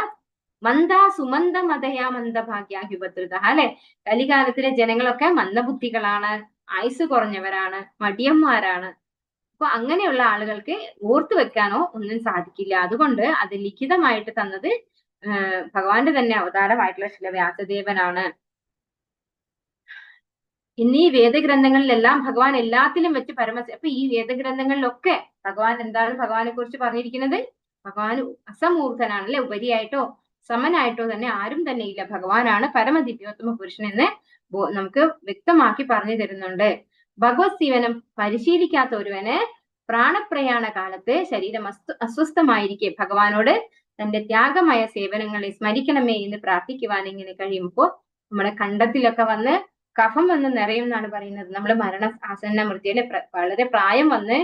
മന്ദാ സുമന്ദ മതയാ മന്ദഭാഗ്യാഹ്യുപദ്രുത അല്ലെ. കലികാലത്തിലെ ജനങ്ങളൊക്കെ മന്ദബുദ്ധികളാണ്, ആയുസ് കുറഞ്ഞവരാണ്, മടിയന്മാരാണ്. അപ്പൊ അങ്ങനെയുള്ള ആളുകൾക്ക് ഓർത്തു വെക്കാനോ ഒന്നും സാധിക്കില്ല. അതുകൊണ്ട് അത് ലിഖിതമായിട്ട് തന്നത് ഭഗവാന്റെ തന്നെ അവതാരമായിട്ടുള്ള ശ്രീ വ്യാസദേവനാണ്. ഇന്നീ വേദഗ്രന്ഥങ്ങളിലെല്ലാം ഭഗവാൻ എല്ലാത്തിലും വെച്ച് അപ്പൊ ഈ വേദഗ്രന്ഥങ്ങളിലൊക്കെ ഭഗവാൻ എന്താണ് ഭഗവാനെ കുറിച്ച് പറഞ്ഞിരിക്കുന്നത്? ഭഗവാൻ അസമൂർധനാണ് അല്ലെ, ഉപരിയായിട്ടോ സമനായിട്ടോ തന്നെ ആരും തന്നെ ഇല്ല. ഭഗവാനാണ് പരമദിവ്യോത്തമ പുരുഷൻ എന്ന് നമുക്ക് വ്യക്തമാക്കി പറഞ്ഞു തരുന്നുണ്ട്. ഭഗവത് സേവനം പരിശീലിക്കാത്ത ഒരുവന് പ്രാണപ്രയാണ കാലത്ത് ശരീരം അസ്വസ്ഥമായിരിക്കെ ഭഗവാനോട് തന്റെ ത്യാഗമായ സേവനങ്ങളെ സ്മരിക്കണമേ എന്ന് പ്രാർത്ഥിക്കുവാൻ എങ്ങനെ കഴിയുമ്പോൾ നമ്മുടെ കണ്ടത്തിലൊക്കെ വന്ന് കഫം വന്ന് നിറയും എന്നാണ് പറയുന്നത്. നമ്മൾ മരണ ആസന്ന മൃത്യുവിലെ വളരെ പ്രായം വന്ന്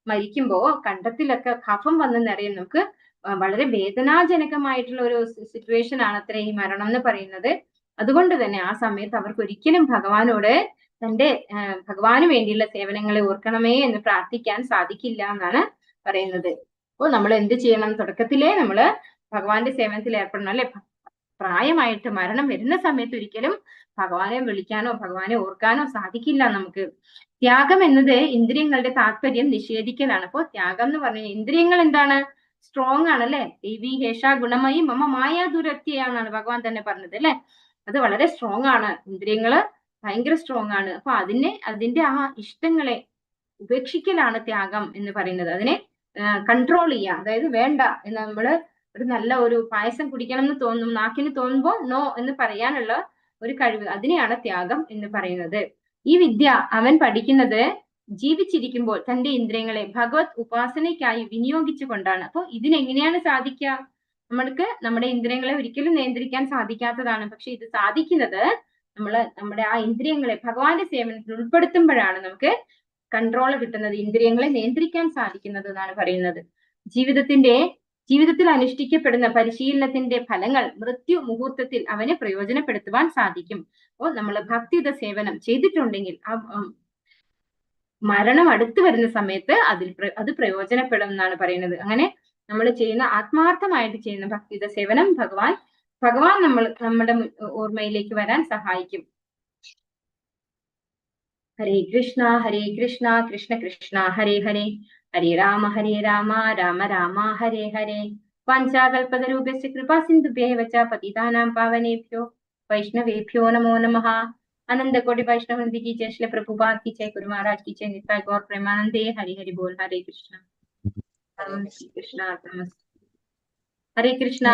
മരിക്കുമ്പോ കണ്ടത്തിലൊക്കെ കഫം വന്ന് നിറയും. നമുക്ക് വളരെ വേദനാജനകമായിട്ടുള്ള ഒരു സിറ്റുവേഷൻ ആണ് അത്ര ഈ മരണം എന്ന് പറയുന്നത്. അതുകൊണ്ട് തന്നെ ആ സമയത്ത് അവർക്ക് ഒരിക്കലും ഭഗവാനോട് തന്റെ ഭഗവാന് വേണ്ടിയുള്ള സേവനങ്ങളെ ഓർക്കണമേ എന്ന് പ്രാർത്ഥിക്കാൻ സാധിക്കില്ല എന്നാണ് പറയുന്നത്. അപ്പോൾ നമ്മൾ എന്ത് ചെയ്യണം? തുടക്കത്തിലേ നമ്മള് ഭഗവാന്റെ സേവനത്തിൽ ഏർപ്പെടണം അല്ലെ. പ്രായമായിട്ട് മരണം വരുന്ന സമയത്ത് ഒരിക്കലും ഭഗവാനെ വിളിക്കാനോ ഭഗവാനെ ഓർക്കാനോ സാധിക്കില്ല നമുക്ക്. ത്യാഗം എന്നത് ഇന്ദ്രിയങ്ങളുടെ താല്പര്യം നിഷേധിക്കലാണ്. അപ്പോ ത്യാഗം എന്ന് പറഞ്ഞാൽ ഇന്ദ്രിയങ്ങൾ എന്താണ്? സ്ട്രോങ് ആണ് അല്ലെ. ദേവി ഹേഷ ഗുണമയി മമ മായാ ദുരത്യാന്നാണ് ഭഗവാൻ തന്നെ പറഞ്ഞത് അല്ലെ. അത് വളരെ സ്ട്രോങ് ആണ്, ഇന്ദ്രിയങ്ങള് ഭയങ്കര സ്ട്രോങ് ആണ്. അപ്പൊ അതിന്റെ ആ ഇഷ്ടങ്ങളെ ഉപേക്ഷിക്കലാണ് ത്യാഗം എന്ന് പറയുന്നത്. അതിനെ കൺട്രോൾ ചെയ്യുക, അതായത് വേണ്ട എന്ന് നമ്മള് ഒരു നല്ല ഒരു പായസം കുടിക്കണം എന്ന് തോന്നും, നാക്കിന് തോന്നുമ്പോൾ നോ എന്ന് പറയാനുള്ള ഒരു കഴിവ്, അതിനെയാണ് ത്യാഗം എന്ന് പറയുന്നത്. ഈ വിദ്യ അവൻ പഠിക്കുന്നത് ജീവിച്ചിരിക്കുമ്പോൾ തന്റെ ഇന്ദ്രിയങ്ങളെ ഭഗവത് ഉപാസനയ്ക്കായി വിനിയോഗിച്ചു കൊണ്ടാണ്. അപ്പൊ ഇതിനെങ്ങനെയാണ് സാധിക്കുക? നമ്മൾക്ക് നമ്മുടെ ഇന്ദ്രിയങ്ങളെ ഒരിക്കലും നിയന്ത്രിക്കാൻ സാധിക്കാത്തതാണ്. പക്ഷെ ഇത് സാധിക്കുന്നത് നമ്മുടെ ആ ഇന്ദ്രിയങ്ങളെ ഭഗവാന്റെ സേവനത്തിൽ ഉൾപ്പെടുത്തുമ്പോഴാണ് നമുക്ക് കൺട്രോൾ കിട്ടുന്നത്, ഇന്ദ്രിയങ്ങളെ നിയന്ത്രിക്കാൻ സാധിക്കുന്നത് എന്നാണ് പറയുന്നത്. ജീവിതത്തിൽ അനുഷ്ഠിക്കപ്പെടുന്ന പരിശീലനത്തിന്റെ ഫലങ്ങൾ മൃത്യു മുഹൂർത്തത്തിൽ അവന് പ്രയോജനപ്പെടുത്തുവാൻ സാധിക്കും. അപ്പോൾ നമ്മൾ ഭക്തിയുത സേവനം ചെയ്തിട്ടുണ്ടെങ്കിൽ മരണം അടുത്തു വരുന്ന സമയത്ത് അത് പ്രയോജനപ്പെടും എന്നാണ് പറയുന്നത്. അങ്ങനെ നമ്മൾ ചെയ്യുന്ന ആത്മാർത്ഥമായിട്ട് ചെയ്യുന്ന ഭക്തിയുത സേവനം ഭഗവാൻ നമ്മുടെ ഓർമ്മയിലേക്ക് വരാൻ സഹായിക്കും. ഹരേ കൃഷ്ണ കൃഷ്ണ കൃഷ്ണ ഹരേ ഹരേ, ഹരേ രാമ രാമ രാമ ഹരേ ഹരേ. വാഞ്ചാകൽപതരൂപസ്യ കൃപാ സിന്ധുഭ്യൈവ ച പതിതാനാം പാവനേഭ്യോ വൈഷ്ണവേഭ്യോ നമോ നമഃ. आनंद कोटि वैष्णव वृंद की जय, श्री प्रभुपाद की जय, गुरु महाराज की जय, नित्य गौर प्रेमानंदे। हरि हरि बोल। हरे कृष्णा हरे कृष्णा।